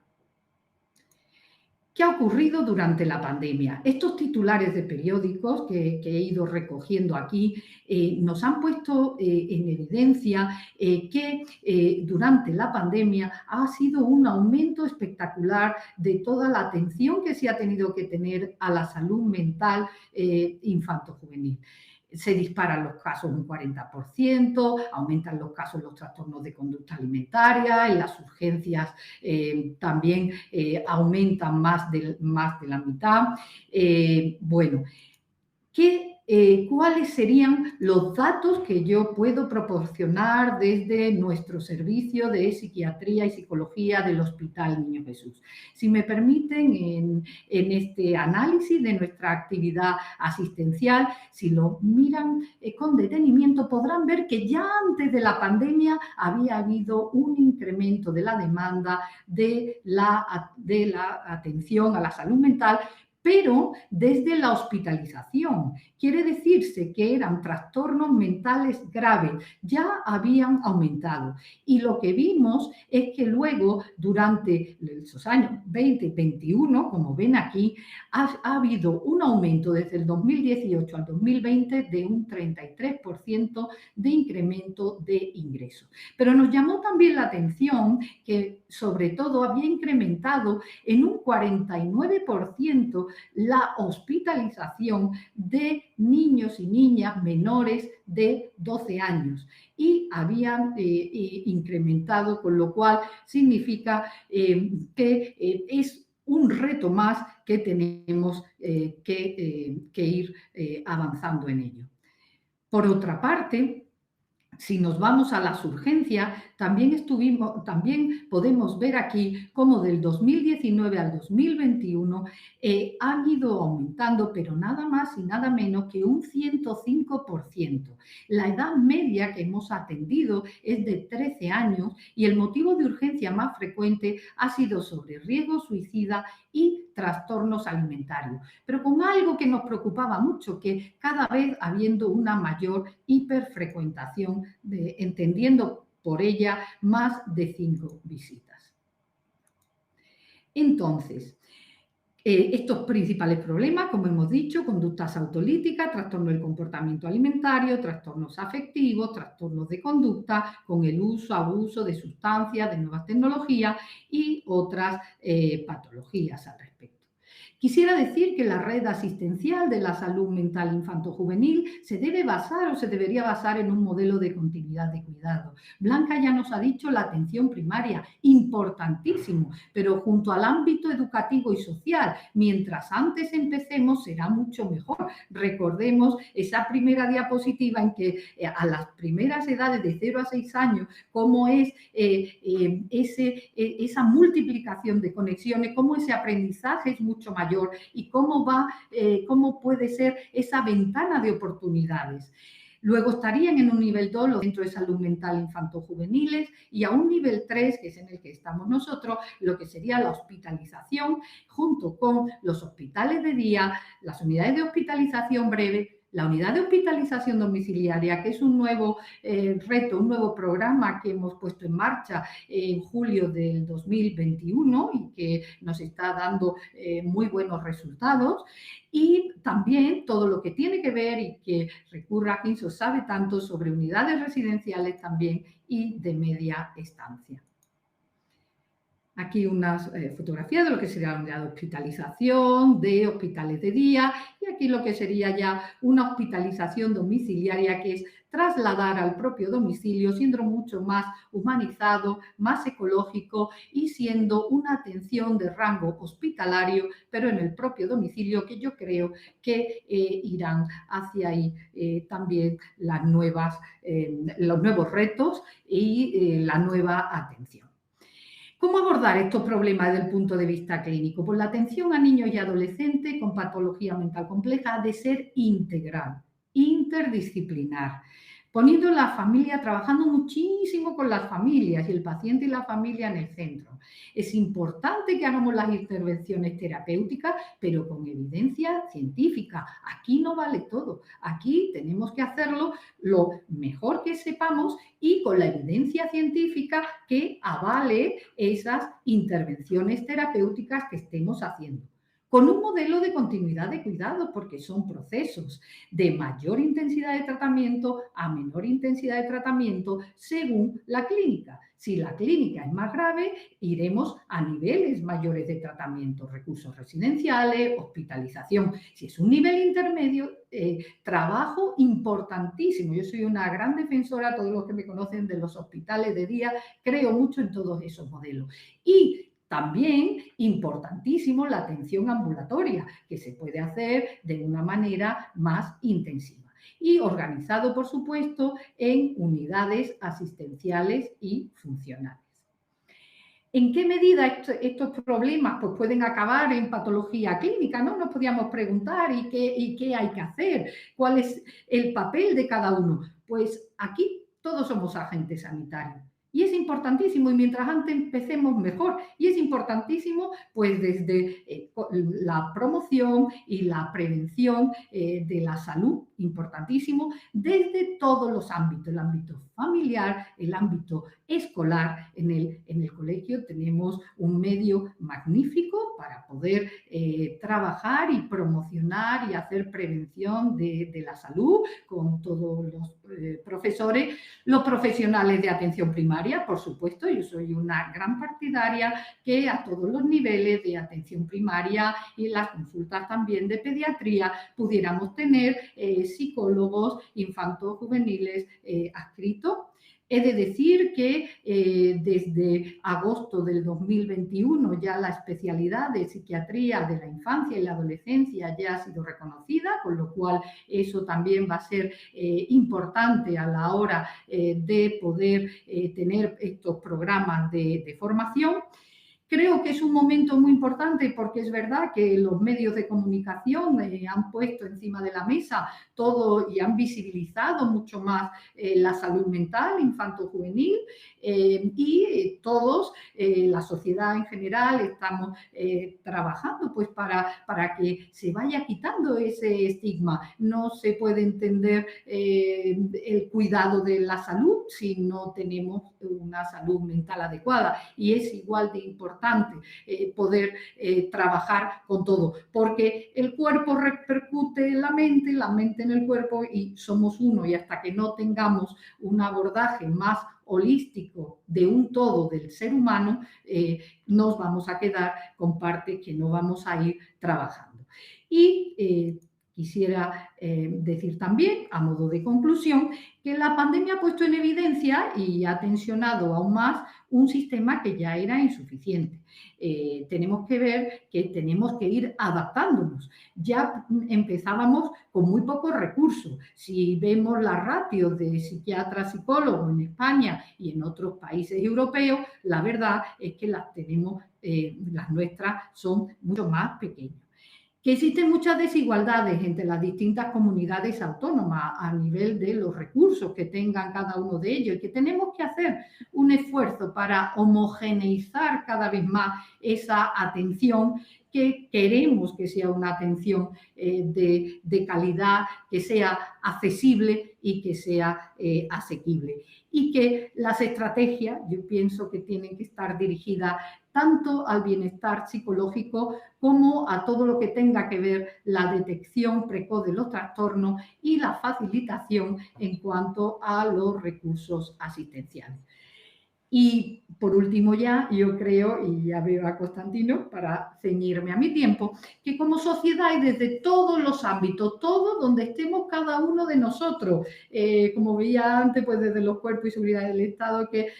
¿Qué ha ocurrido durante la pandemia? Estos titulares de periódicos que he ido recogiendo aquí nos han puesto en evidencia que durante la pandemia ha sido un aumento espectacular de toda la atención que se ha tenido que tener a la salud mental infanto-juvenil. Se disparan los casos un 40%, aumentan los casos de los trastornos de conducta alimentaria, en las urgencias también aumentan más de la mitad. Bueno, ¿cuáles serían los datos que yo puedo proporcionar desde nuestro servicio de psiquiatría y psicología del Hospital Niño Jesús? Si me permiten, en este análisis de nuestra actividad asistencial, si lo miran con detenimiento, podrán ver que ya antes de la pandemia había habido un incremento de la demanda de la atención a la salud mental, pero desde la hospitalización. Quiere decirse que eran trastornos mentales graves, ya habían aumentado. Y lo que vimos es que luego, durante esos años 20 y 21, como ven aquí, ha habido un aumento desde el 2018 al 2020 de un 33% de incremento de ingresos. Pero nos llamó también la atención que, sobre todo, había incrementado en un 49% la hospitalización de niños y niñas menores de 12 años y habían incrementado, con lo cual significa que es un reto más que tenemos que ir avanzando en ello. Por otra parte, Si nos vamos a las urgencias, también podemos ver aquí cómo del 2019 al 2021 han ido aumentando, pero nada más y nada menos que un 105%. La edad media que hemos atendido es de 13 años y el motivo de urgencia más frecuente ha sido sobre riesgo suicida y trastornos alimentarios, pero con algo que nos preocupaba mucho, que cada vez habiendo una mayor hiperfrecuentación, entendiendo por ella más de 5 visitas. Entonces, estos principales problemas, como hemos dicho, conductas autolíticas, trastorno del comportamiento alimentario, trastornos afectivos, trastornos de conducta con el uso, abuso de sustancias, de nuevas tecnologías y otras patologías al respecto. Quisiera decir que la red asistencial de la salud mental infanto-juvenil se debe basar o se debería basar en un modelo de continuidad de cuidado. Blanca ya nos ha dicho la atención primaria, importantísimo, pero junto al ámbito educativo y social, mientras antes empecemos será mucho mejor. Recordemos esa primera diapositiva en que a las primeras edades de 0 a 6 años, cómo es esa multiplicación de conexiones, cómo ese aprendizaje es mucho mayor y cómo puede ser esa ventana de oportunidades. Luego estarían en un nivel 2 los centros de salud mental infanto-juveniles y a un nivel 3, que es en el que estamos nosotros, lo que sería la hospitalización, junto con los hospitales de día, las unidades de hospitalización breve, la unidad de hospitalización domiciliaria, que es un nuevo reto, un nuevo programa que hemos puesto en marcha en julio del 2021 y que nos está dando muy buenos resultados. Y también todo lo que tiene que ver y que recurra a Hinso sabe tanto sobre unidades residenciales también y de media estancia. Aquí unas fotografías de lo que sería la unidad de hospitalización, de hospitales de día y aquí lo que sería ya una hospitalización domiciliaria que es trasladar al propio domicilio siendo mucho más humanizado, más ecológico y siendo una atención de rango hospitalario, pero en el propio domicilio que yo creo que irán hacia ahí también los nuevos retos y la nueva atención. ¿Cómo abordar estos problemas desde el punto de vista clínico? Pues la atención a niños y adolescentes con patología mental compleja ha de ser integral, interdisciplinar, poniendo la familia, trabajando muchísimo con las familias y el paciente y la familia en el centro. Es importante que hagamos las intervenciones terapéuticas, pero con evidencia científica. Aquí no vale todo. Aquí tenemos que hacerlo lo mejor que sepamos y con la evidencia científica que avale esas intervenciones terapéuticas que estemos haciendo. Con un modelo de continuidad de cuidado, porque son procesos de mayor intensidad de tratamiento a menor intensidad de tratamiento según la clínica. Si la clínica es más grave, iremos a niveles mayores de tratamiento, recursos residenciales, hospitalización. Si es un nivel intermedio, trabajo importantísimo. Yo soy una gran defensora, todos los que me conocen, de los hospitales de día, creo mucho en todos esos modelos. Y también importantísimo la atención ambulatoria, que se puede hacer de una manera más intensiva. Y organizado, por supuesto, en unidades asistenciales y funcionales. ¿En qué medida estos problemas pues, pueden acabar en patología clínica? ¿No? Nos podíamos preguntar ¿y qué hay que hacer? ¿Cuál es el papel de cada uno? Pues aquí todos somos agentes sanitarios. Y es importantísimo, y mientras antes empecemos mejor, y es importantísimo pues desde la promoción y la prevención de la salud, importantísimo, desde todos los ámbitos, el ámbito familiar, el ámbito escolar. En el colegio tenemos un medio magnífico para poder trabajar y promocionar y hacer prevención de la salud con todos los profesores, los profesionales de atención primaria, por supuesto. Yo soy una gran partidaria que a todos los niveles de atención primaria y las consultas también de pediatría pudiéramos tener psicólogos infanto-juveniles adscritos. He de decir que desde agosto del 2021 ya la especialidad de psiquiatría de la infancia y la adolescencia ya ha sido reconocida, con lo cual eso también va a ser importante a la hora de poder tener estos programas de formación. Creo que es un momento muy importante porque es verdad que los medios de comunicación han puesto encima de la mesa todo y han visibilizado mucho más la salud mental infanto-juvenil y todos, la sociedad en general, estamos trabajando pues para que se vaya quitando ese estigma. No se puede entender el cuidado de la salud si no tenemos una salud mental adecuada, y es igual de importante poder trabajar con todo, porque el cuerpo repercute en la mente en el cuerpo y somos uno, y hasta que no tengamos un abordaje más holístico de un todo del ser humano, nos vamos a quedar con partes que no vamos a ir trabajando. Y quisiera decir también, a modo de conclusión, que la pandemia ha puesto en evidencia y ha tensionado aún más un sistema que ya era insuficiente. Tenemos que ver que tenemos que ir adaptándonos. Ya empezábamos con muy pocos recursos. Si vemos las ratios de psiquiatras, psicólogos en España y en otros países europeos, la verdad es que las tenemos, las nuestras son mucho más pequeñas. Que existen muchas desigualdades entre las distintas comunidades autónomas a nivel de los recursos que tengan cada uno de ellos, y que tenemos que hacer un esfuerzo para homogeneizar cada vez más esa atención, que queremos que sea una atención de calidad, que sea accesible y que sea asequible. Y que las estrategias, yo pienso que tienen que estar dirigidas tanto al bienestar psicológico como a todo lo que tenga que ver la detección precoz de los trastornos y la facilitación en cuanto a los recursos asistenciales. Y por último ya, yo creo, y ya veo a Constantino para ceñirme a mi tiempo, que como sociedad y desde todos los ámbitos, todo donde estemos cada uno de nosotros, como veía antes, pues desde los cuerpos y seguridad del Estado, que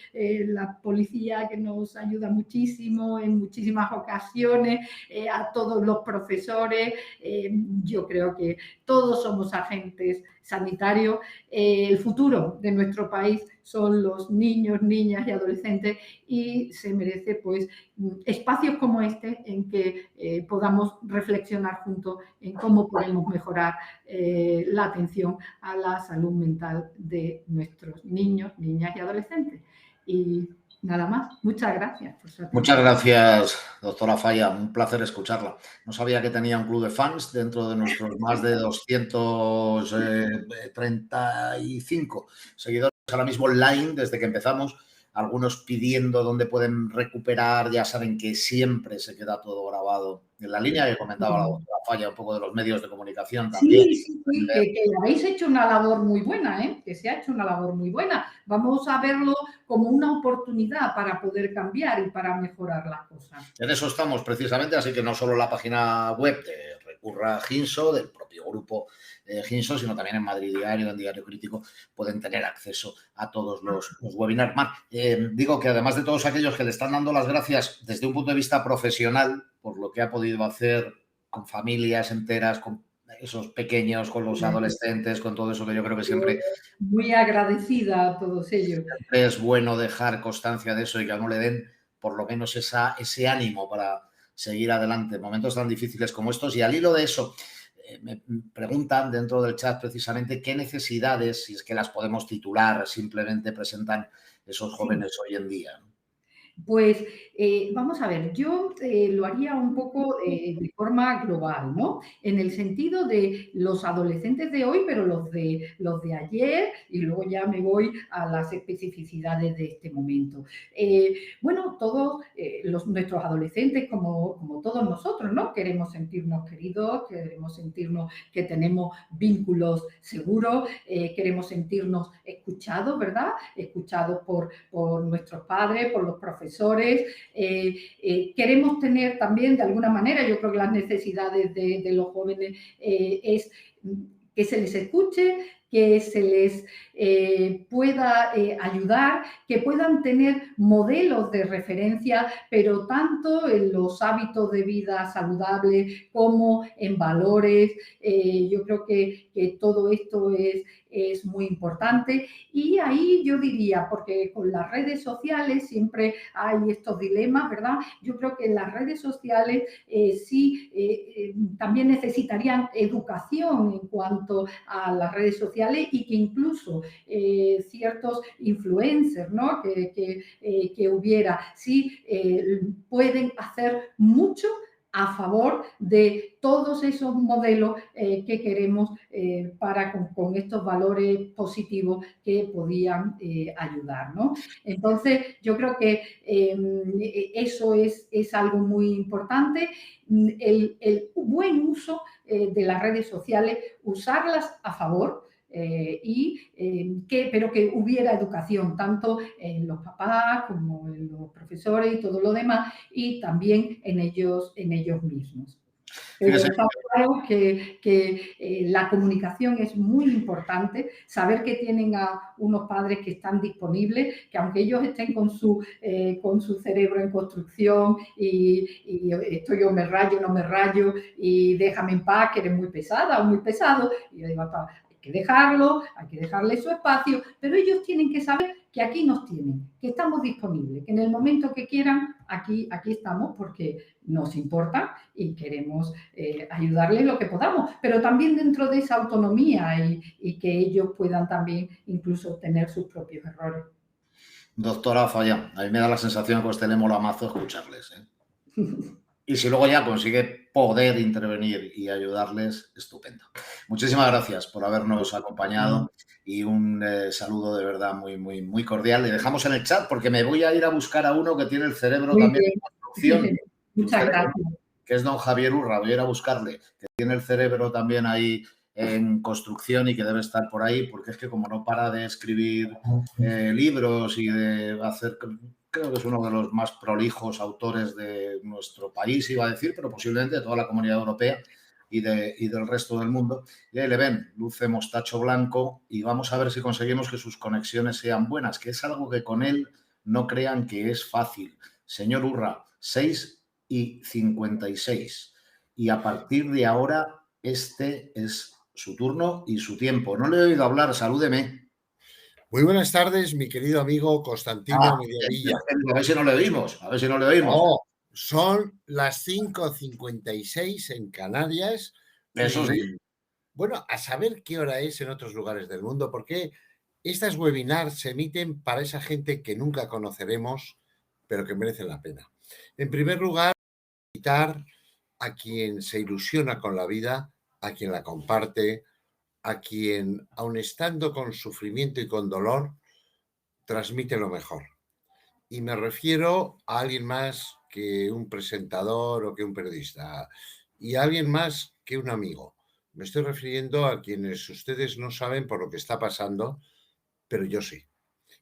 la policía que nos ayuda muchísimo en muchísimas ocasiones, a todos los profesores, yo creo que todos somos agentes sanitarios. El futuro de nuestro país son los niños, niñas y adolescentes, y se merece pues espacios como este en que podamos reflexionar juntos en cómo podemos mejorar la atención a la salud mental de nuestros niños, niñas y adolescentes. Y nada más. Muchas gracias por su atención. Muchas gracias, doctora Falla. Un placer escucharla. No sabía que tenía un club de fans dentro de nuestros más de 235 seguidores ahora mismo online desde que empezamos. Algunos pidiendo dónde pueden recuperar. Ya saben que siempre se queda todo grabado. En la línea que comentaba la doctora Falla, un poco de los medios de comunicación también. Sí, que habéis hecho una labor muy buena, que se ha hecho una labor muy buena. Vamos a verlo como una oportunidad para poder cambiar y para mejorar las cosas. En eso estamos precisamente, así que no solo la página web de Recurra Ginso, del propio grupo Ginso, sino también en Madrid Diario, en Diario Crítico, pueden tener acceso a todos los webinars. Mar, digo que además de todos aquellos que le están dando las gracias desde un punto de vista profesional por lo que ha podido hacer con familias enteras, con esos pequeños, con los adolescentes, con todo eso que yo creo que siempre... Muy agradecida a todos ellos. Es bueno dejar constancia de eso y que no le den por lo menos ese ánimo para seguir adelante en momentos tan difíciles como estos. Y al hilo de eso, me preguntan dentro del chat precisamente qué necesidades, si es que las podemos titular, simplemente presentan esos jóvenes hoy en día. Pues vamos a ver, yo lo haría un poco de forma global, ¿no? En el sentido de los adolescentes de hoy, pero los de ayer, y luego ya me voy a las especificidades de este momento. Bueno, todos nuestros adolescentes, como todos nosotros, ¿no? Queremos sentirnos queridos, queremos sentirnos que tenemos vínculos seguros, queremos sentirnos escuchados, ¿verdad? Escuchados por nuestros padres, por los profesores. Queremos tener también, de alguna manera, yo creo que las necesidades de los jóvenes es que se les escuche, que se les pueda ayudar, que puedan tener modelos de referencia, pero tanto en los hábitos de vida saludables como en valores. Yo creo que todo esto es muy importante. Y ahí yo diría, porque con las redes sociales siempre hay estos dilemas, ¿verdad? Yo creo que las redes sociales también necesitarían educación en cuanto a las redes sociales, y que incluso ciertos influencers, ¿no? que hubiera, sí pueden hacer mucho a favor de todos esos modelos que queremos con estos valores positivos que podían ayudar, ¿no? Entonces, yo creo que eso es algo muy importante. El buen uso de las redes sociales, usarlas a favor, pero que hubiera educación, tanto en los papás como en los profesores y todo lo demás, y también en ellos mismos. Pero está claro que la comunicación es muy importante, saber que tienen a unos padres que están disponibles, que aunque ellos estén con su cerebro en construcción y esto yo me rayo, no me rayo, y déjame en paz, que eres muy pesada o muy pesado, y yo digo, hay que dejarlo, hay que dejarle su espacio, pero ellos tienen que saber que aquí nos tienen, que estamos disponibles, que en el momento que quieran, aquí estamos, porque nos importa y queremos ayudarles lo que podamos, pero también dentro de esa autonomía y que ellos puedan también incluso tener sus propios errores. Doctora Falla, a mí me da la sensación que os tenemos la mazo escucharles, ¿eh? Y si luego ya consigue poder intervenir y ayudarles, estupendo. Muchísimas gracias por habernos acompañado y un saludo de verdad muy, muy, muy cordial. Le dejamos en el chat porque me voy a ir a buscar a uno que tiene el cerebro Muy también bien. en construcción. Muchas gracias. Que es don Javier Urra, voy a ir a buscarle, que tiene el cerebro también ahí en construcción y que debe estar por ahí, porque es que como no para de escribir libros y de hacer... Creo que es uno de los más prolijos autores de nuestro país, iba a decir, pero posiblemente de toda la Comunidad Europea y del resto del mundo. Y ahí le ven, luce mostacho blanco, y vamos a ver si conseguimos que sus conexiones sean buenas, que es algo que con él no crean que es fácil. Señor Urra, 6:56. Y a partir de ahora, este es su turno y su tiempo. No le he oído hablar, salúdeme. Muy buenas tardes, mi querido amigo Constantino Mediavilla. A ver si no le oímos, a ver si no le oímos. Oh, son las 5:56 en Canarias. Eso y, sí. Bueno, a saber qué hora es en otros lugares del mundo, porque estas webinars se emiten para esa gente que nunca conoceremos, pero que merecen la pena. En primer lugar, invitar a quien se ilusiona con la vida, a quien la comparte, a quien, aun estando con sufrimiento y con dolor, transmite lo mejor. Y me refiero a alguien más que un presentador o que un periodista, y a alguien más que un amigo. Me estoy refiriendo a quienes ustedes no saben por lo que está pasando, pero yo sí,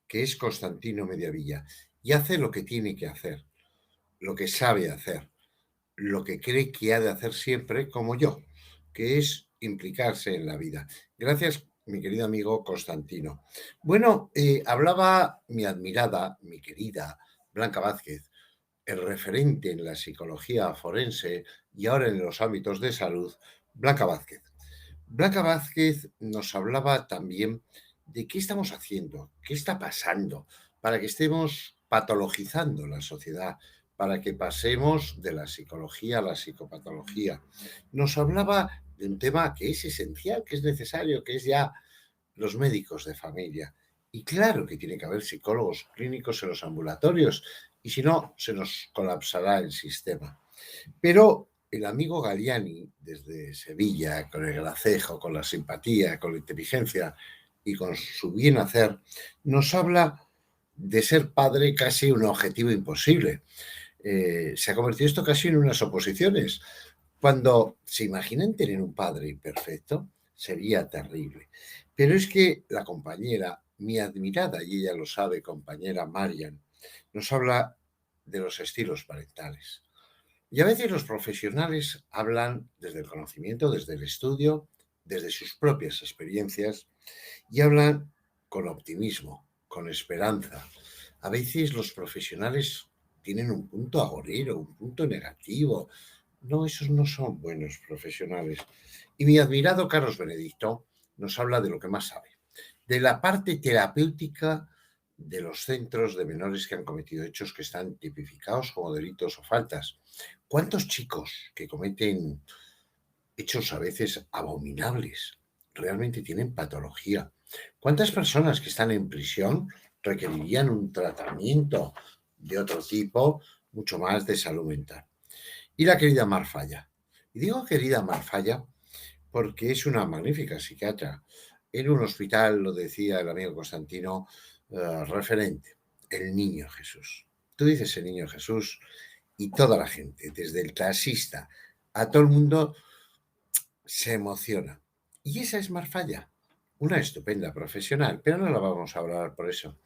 que es Constantino Mediavilla. Y hace lo que tiene que hacer, lo que sabe hacer, lo que cree que ha de hacer siempre, como yo, que es implicarse en la vida. Gracias, mi querido amigo Constantino. Bueno, hablaba mi admirada, mi querida Blanca Vázquez, el referente en la psicología forense y ahora en los ámbitos de salud, Blanca Vázquez. Blanca Vázquez nos hablaba también de qué estamos haciendo, qué está pasando para que estemos patologizando la sociedad, para que pasemos de la psicología a la psicopatología. Nos hablaba de un tema que es esencial, que es necesario, que es ya los médicos de familia. Y claro que tiene que haber psicólogos clínicos en los ambulatorios, y si no, se nos colapsará el sistema. Pero el amigo Galliani, desde Sevilla, con el gracejo, con la simpatía, con la inteligencia y con su bien hacer, nos habla de ser padre casi un objetivo imposible. Se ha convertido esto casi en unas oposiciones. Cuando se imaginan tener un padre imperfecto, sería terrible. Pero es que la compañera, mi admirada, y ella lo sabe, compañera Marian, nos habla de los estilos parentales. Y a veces los profesionales hablan desde el conocimiento, desde el estudio, desde sus propias experiencias, y hablan con optimismo, con esperanza. A veces los profesionales tienen un punto agorero, un punto negativo. No, esos no son buenos profesionales. Y mi admirado Carlos Benedicto nos habla de lo que más sabe, de la parte terapéutica de los centros de menores que han cometido hechos que están tipificados como delitos o faltas. ¿Cuántos chicos que cometen hechos a veces abominables realmente tienen patología? ¿Cuántas personas que están en prisión requerirían un tratamiento de otro tipo, mucho más de salud mental? Y la querida Mar Falla. Y digo querida Mar Falla porque es una magnífica psiquiatra. En un hospital, lo decía el amigo Constantino, referente, el Niño Jesús. Tú dices el Niño Jesús y toda la gente, desde el clasista a todo el mundo, se emociona. Y esa es Mar Falla, una estupenda profesional, pero no la vamos a valorar por eso.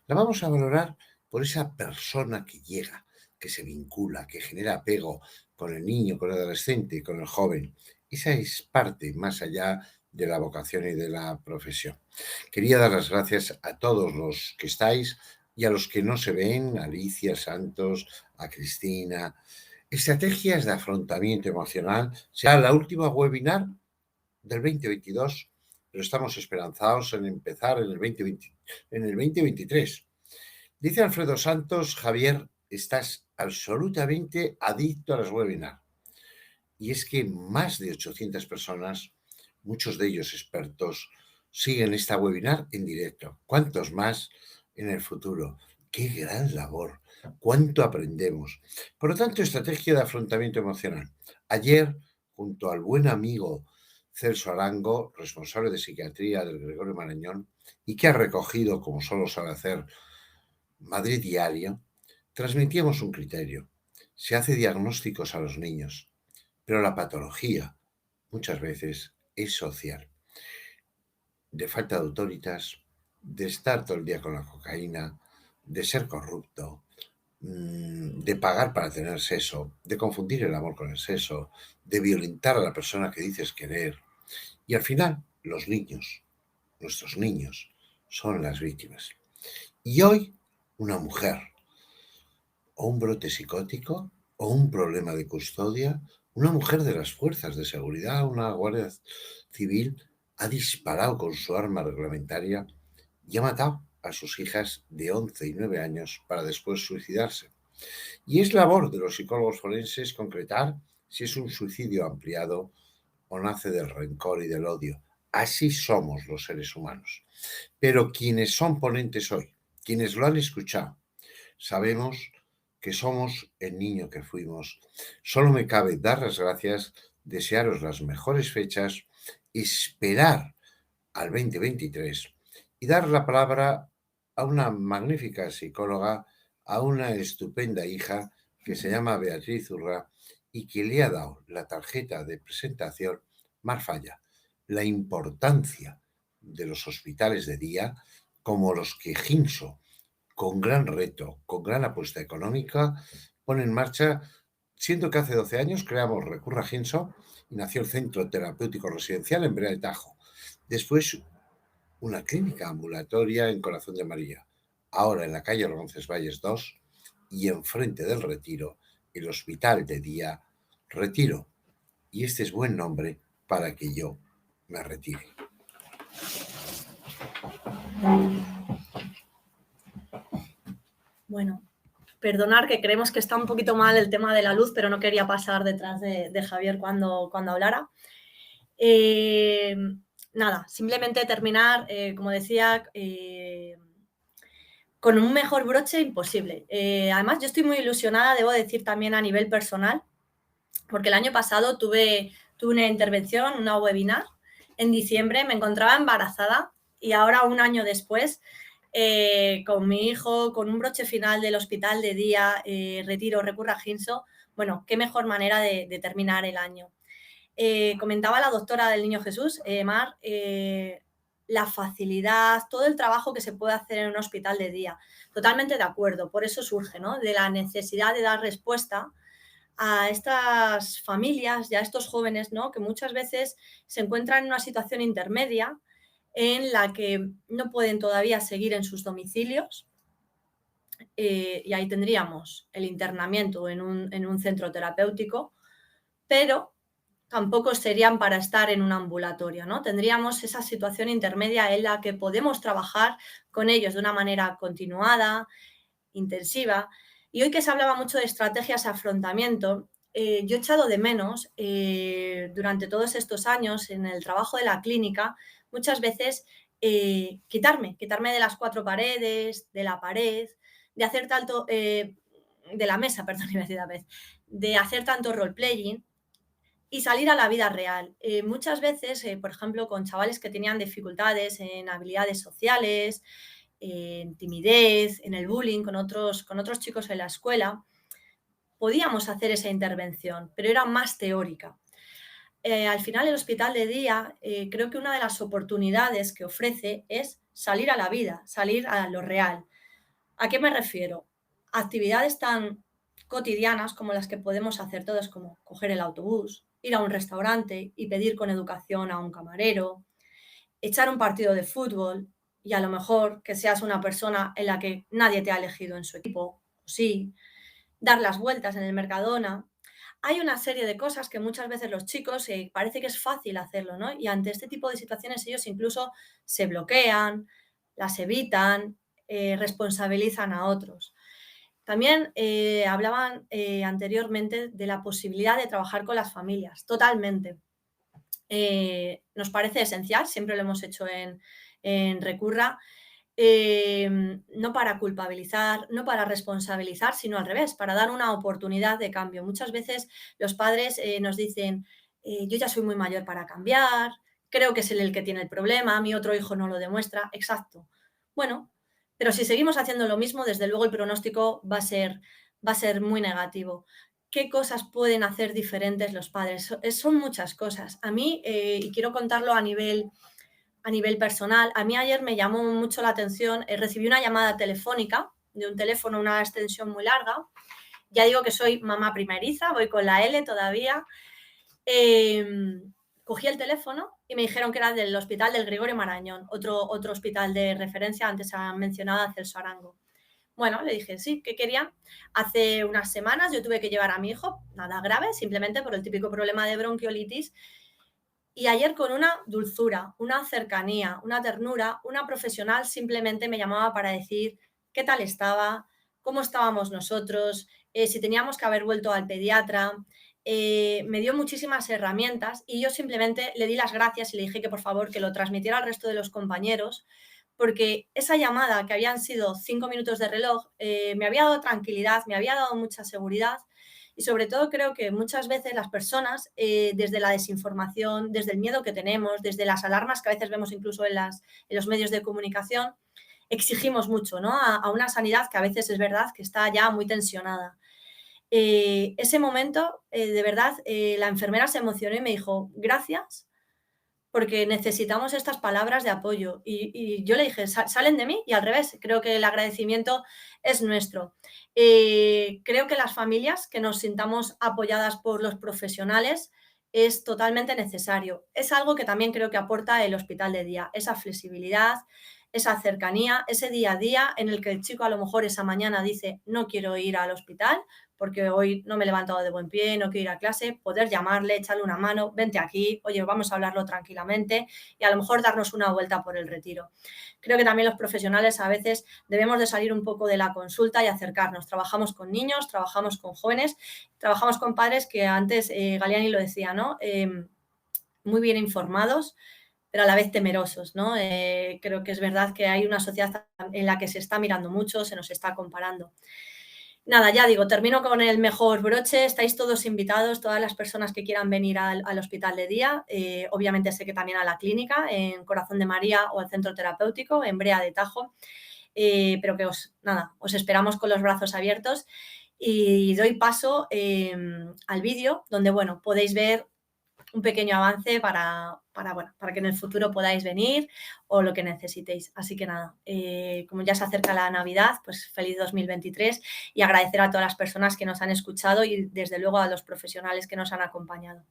La vamos a valorar por esa persona que llega, que se vincula, que genera apego con el niño, con el adolescente, con el joven. Esa es parte más allá de la vocación y de la profesión. Quería dar las gracias a todos los que estáis y a los que no se ven, a Alicia Santos, a Cristina. Estrategias de afrontamiento emocional será la última webinar del 2022, pero estamos esperanzados en empezar en el 2023. Dice Alfredo Santos: Javier, estás absolutamente adicto a las webinars. Y es que más de 800 personas, muchos de ellos expertos, siguen esta webinar en directo. ¿Cuántos más en el futuro? ¡Qué gran labor! ¿Cuánto aprendemos? Por lo tanto, estrategia de afrontamiento emocional. Ayer, junto al buen amigo Celso Arango, responsable de psiquiatría del Gregorio Marañón, y que ha recogido, como solo sabe hacer, Madrid Diario, transmitíamos un criterio. Se hace diagnósticos a los niños, pero la patología muchas veces es social. De falta de autoritas, de estar todo el día con la cocaína, de ser corrupto, de pagar para tener sexo, de confundir el amor con el sexo, de violentar a la persona que dices querer. Y al final, los niños, nuestros niños, son las víctimas. Y hoy, una mujer, o un brote psicótico, o un problema de custodia, una mujer de las fuerzas de seguridad, una guardia civil, ha disparado con su arma reglamentaria y ha matado a sus hijas de 11 y 9 años para después suicidarse. Y es labor de los psicólogos forenses concretar si es un suicidio ampliado o nace del rencor y del odio. Así somos los seres humanos. Pero quienes son ponentes hoy, quienes lo han escuchado, sabemos que somos el niño que fuimos. Solo me cabe dar las gracias, desearos las mejores fechas, esperar al 2023 y dar la palabra a una magnífica psicóloga, a una estupenda hija que se llama Beatriz Urra y que le ha dado la tarjeta de presentación Mar Falla. La importancia de los hospitales de día, como los que Ginso, con gran reto, con gran apuesta económica, pone en marcha, siendo que hace 12 años creamos Recurra Ginso y nació el Centro Terapéutico Residencial en Brea de Tajo. Después, una clínica ambulatoria en Corazón de María. Ahora en la calle Roncesvalles 2 y enfrente del Retiro, el Hospital de Día Retiro. Y este es buen nombre para que yo me retire. Bueno, perdonar que creemos que está un poquito mal el tema de la luz, pero no quería pasar detrás de Javier cuando hablara. Nada, simplemente terminar, como decía, con un mejor broche imposible. Además, yo estoy muy ilusionada, debo decir también a nivel personal, porque el año pasado tuve una intervención, una webinar, en diciembre, me encontraba embarazada y ahora, un año después, con mi hijo, con un broche final del hospital de día, Retiro, Recurra Ginso, bueno, qué mejor manera de terminar el año. Comentaba la doctora del Niño Jesús, Mar, la facilidad, todo el trabajo que se puede hacer en un hospital de día. Totalmente de acuerdo, por eso surge, ¿no?, de la necesidad de dar respuesta a estas familias y a estos jóvenes, ¿no?, que muchas veces se encuentran en una situación intermedia en la que no pueden todavía seguir en sus domicilios, y ahí tendríamos el internamiento en un centro terapéutico, pero tampoco serían para estar en un ambulatorio, ¿no? Tendríamos esa situación intermedia en la que podemos trabajar con ellos de una manera continuada, intensiva. Y hoy que se hablaba mucho de estrategias de afrontamiento, yo he echado de menos durante todos estos años en el trabajo de la clínica, muchas veces quitarme de las cuatro paredes, de la pared, de hacer tanto, de la mesa, perdón, iba a decir a vez, de hacer tanto role-playing y salir a la vida real. Muchas veces, por ejemplo, con chavales que tenían dificultades en habilidades sociales, en timidez, en el bullying con otros chicos en la escuela, podíamos hacer esa intervención, pero era más teórica. Al final, el hospital de día, creo que una de las oportunidades que ofrece es salir a la vida, salir a lo real. ¿A qué me refiero? Actividades tan cotidianas como las que podemos hacer todos, como coger el autobús, ir a un restaurante y pedir con educación a un camarero, echar un partido de fútbol y a lo mejor que seas una persona en la que nadie te ha elegido en su equipo, o sí, dar las vueltas en el Mercadona. Hay una serie de cosas que muchas veces los chicos parece que es fácil hacerlo, ¿no? Y ante este tipo de situaciones ellos incluso se bloquean, las evitan, responsabilizan a otros. También hablaban anteriormente de la posibilidad de trabajar con las familias, totalmente. Nos parece esencial, siempre lo hemos hecho en Recurra, no para culpabilizar, no para responsabilizar, sino al revés, para dar una oportunidad de cambio. Muchas veces los padres nos dicen, yo ya soy muy mayor para cambiar, creo que es él el que tiene el problema, mi otro hijo no lo demuestra. Exacto. Bueno, pero si seguimos haciendo lo mismo, desde luego el pronóstico va a ser muy negativo. ¿Qué cosas pueden hacer diferentes los padres? Son muchas cosas. A mí, y quiero contarlo a nivel personal, a mí ayer me llamó mucho la atención, recibí una llamada telefónica de un teléfono, una extensión muy larga. Ya digo que soy mamá primeriza, voy con la L todavía. Cogí el teléfono y me dijeron que era del Hospital del Gregorio Marañón, otro hospital de referencia, antes han mencionado a Celso Arango. Bueno, le dije, sí, ¿qué querían? Hace unas semanas yo tuve que llevar a mi hijo, nada grave, simplemente por el típico problema de bronquiolitis. Y ayer con una dulzura, una cercanía, una ternura, una profesional simplemente me llamaba para decir qué tal estaba, cómo estábamos nosotros, si teníamos que haber vuelto al pediatra. Me dio muchísimas herramientas y yo simplemente le di las gracias y le dije que por favor que lo transmitiera al resto de los compañeros, porque esa llamada, que habían sido 5 minutos de reloj, me había dado tranquilidad, me había dado mucha seguridad. Y sobre todo creo que muchas veces las personas, desde la desinformación, desde el miedo que tenemos, desde las alarmas que a veces vemos incluso en los medios de comunicación, exigimos mucho, ¿no? A una sanidad que a veces es verdad que está ya muy tensionada. Ese momento, de verdad, la enfermera se emocionó y me dijo, gracias, porque necesitamos estas palabras de apoyo. Y yo le dije, salen de mí y al revés, creo que el agradecimiento es nuestro. Creo que las familias que nos sintamos apoyadas por los profesionales es totalmente necesario. Es algo que también creo que aporta el hospital de día, esa flexibilidad, esa cercanía, ese día a día en el que el chico a lo mejor esa mañana dice no quiero ir al hospital porque hoy no me he levantado de buen pie, no quiero ir a clase, poder llamarle, echarle una mano, vente aquí, oye, vamos a hablarlo tranquilamente y a lo mejor darnos una vuelta por el retiro. Creo que también los profesionales a veces debemos de salir un poco de la consulta y acercarnos. Trabajamos con niños, trabajamos con jóvenes, trabajamos con padres que antes, Galiani lo decía, ¿no? Muy bien informados, pero a la vez temerosos, ¿no? Creo que es verdad que hay una sociedad en la que se está mirando mucho, se nos está comparando. Nada, ya digo, termino con el mejor broche. Estáis todos invitados, todas las personas que quieran venir al hospital de día. Obviamente sé que también a la clínica, en Corazón de María o al centro terapéutico, en Brea de Tajo. Pero que os esperamos con los brazos abiertos. Y doy paso al vídeo donde, bueno, podéis ver un pequeño avance para que en el futuro podáis venir o lo que necesitéis. Así que nada, como ya se acerca la Navidad, pues feliz 2023 y agradecer a todas las personas que nos han escuchado y desde luego a los profesionales que nos han acompañado.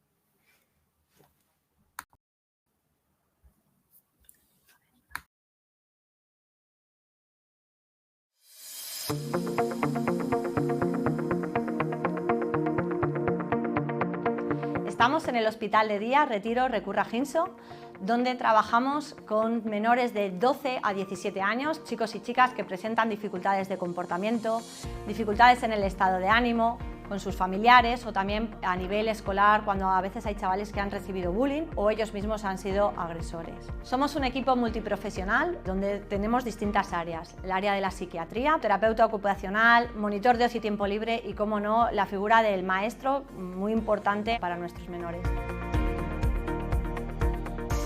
Estamos en el Hospital de Día Retiro Recurra Ginso, donde trabajamos con menores de 12 a 17 años, chicos y chicas que presentan dificultades de comportamiento, dificultades en el estado de ánimo, con sus familiares o también a nivel escolar cuando a veces hay chavales que han recibido bullying o ellos mismos han sido agresores. Somos un equipo multiprofesional donde tenemos distintas áreas, el área de la psiquiatría, terapeuta ocupacional, monitor de ocio y tiempo libre y, como no, la figura del maestro, muy importante para nuestros menores.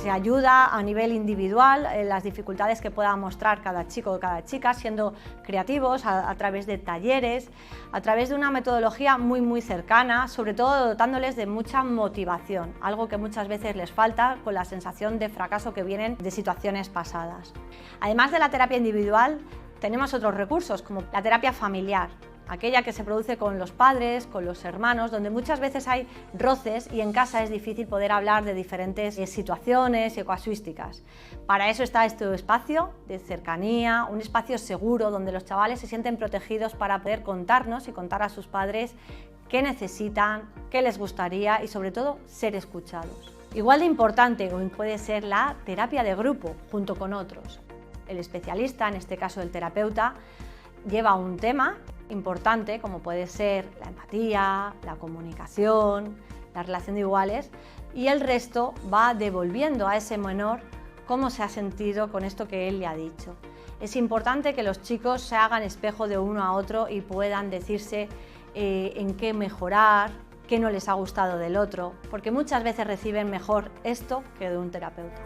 Se ayuda a nivel individual en las dificultades que pueda mostrar cada chico o cada chica, siendo creativos a través de talleres, a través de una metodología muy cercana, sobre todo dotándoles de mucha motivación, algo que muchas veces les falta con la sensación de fracaso que vienen de situaciones pasadas. Además de la terapia individual, tenemos otros recursos como la terapia familiar, aquella que se produce con los padres, con los hermanos, donde muchas veces hay roces y en casa es difícil poder hablar de diferentes situaciones y casuísticas. Para eso está este espacio de cercanía, un espacio seguro donde los chavales se sienten protegidos para poder contarnos y contar a sus padres qué necesitan, qué les gustaría y sobre todo ser escuchados. Igual de importante puede ser la terapia de grupo junto con otros. El especialista, en este caso el terapeuta, lleva un tema importante como puede ser la empatía, la comunicación, la relación de iguales y el resto va devolviendo a ese menor cómo se ha sentido con esto que él le ha dicho. Es importante que los chicos se hagan espejo de uno a otro y puedan decirse en qué mejorar, qué no les ha gustado del otro, porque muchas veces reciben mejor esto que de un terapeuta.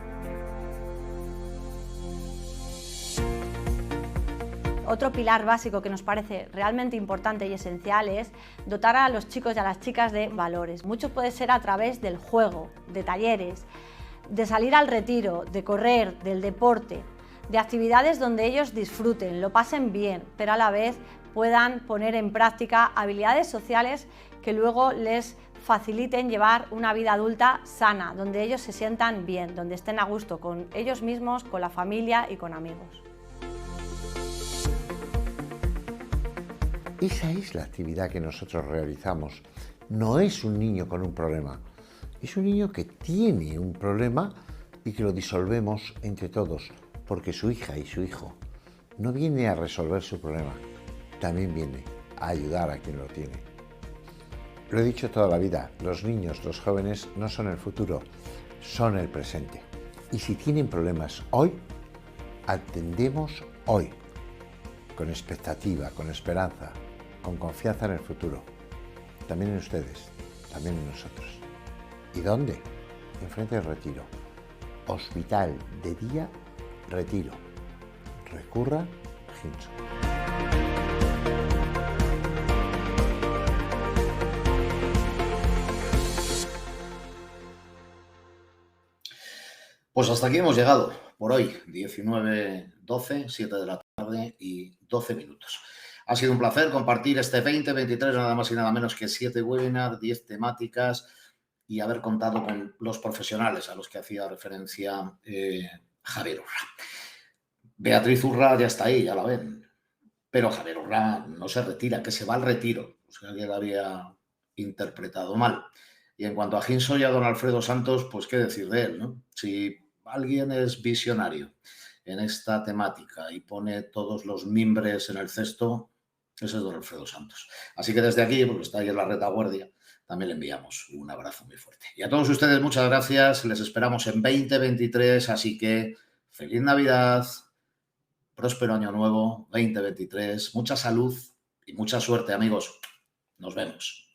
Otro pilar básico que nos parece realmente importante y esencial es dotar a los chicos y a las chicas de valores. Mucho puede ser a través del juego, de talleres, de salir al retiro, de correr, del deporte, de actividades donde ellos disfruten, lo pasen bien, pero a la vez puedan poner en práctica habilidades sociales que luego les faciliten llevar una vida adulta sana, donde ellos se sientan bien, donde estén a gusto con ellos mismos, con la familia y con amigos. Esa es la actividad que nosotros realizamos. No es un niño con un problema, es un niño que tiene un problema y que lo disolvemos entre todos, porque su hija y su hijo no viene a resolver su problema, también viene a ayudar a quien lo tiene. Lo he dicho toda la vida, los niños, los jóvenes no son el futuro, son el presente. Y si tienen problemas hoy, atendemos hoy, con expectativa, con esperanza, con confianza en el futuro. También en ustedes, también en nosotros. ¿Y dónde? Enfrente del Retiro. Hospital de Día Retiro. Recurra Ginso. Pues hasta aquí hemos llegado por hoy, 19:12, 7 de la tarde y 12 minutos. Ha sido un placer compartir este 2023, nada más y nada menos que 7 webinars, 10 temáticas y haber contado con los profesionales a los que hacía referencia Javier Urra. Beatriz Urra ya está ahí, ya la ven, pero Javier Urra no se retira, que se va al retiro, o sea, que la había interpretado mal. Y en cuanto a Ginso y a don Alfredo Santos, pues qué decir de él, ¿no? Si alguien es visionario en esta temática y pone todos los mimbres en el cesto, ese es don Alfredo Santos. Así que desde aquí, porque está ahí en la retaguardia, también le enviamos un abrazo muy fuerte. Y a todos ustedes, muchas gracias. Les esperamos en 2023, así que feliz Navidad, próspero año nuevo, 2023, mucha salud y mucha suerte, amigos. Nos vemos.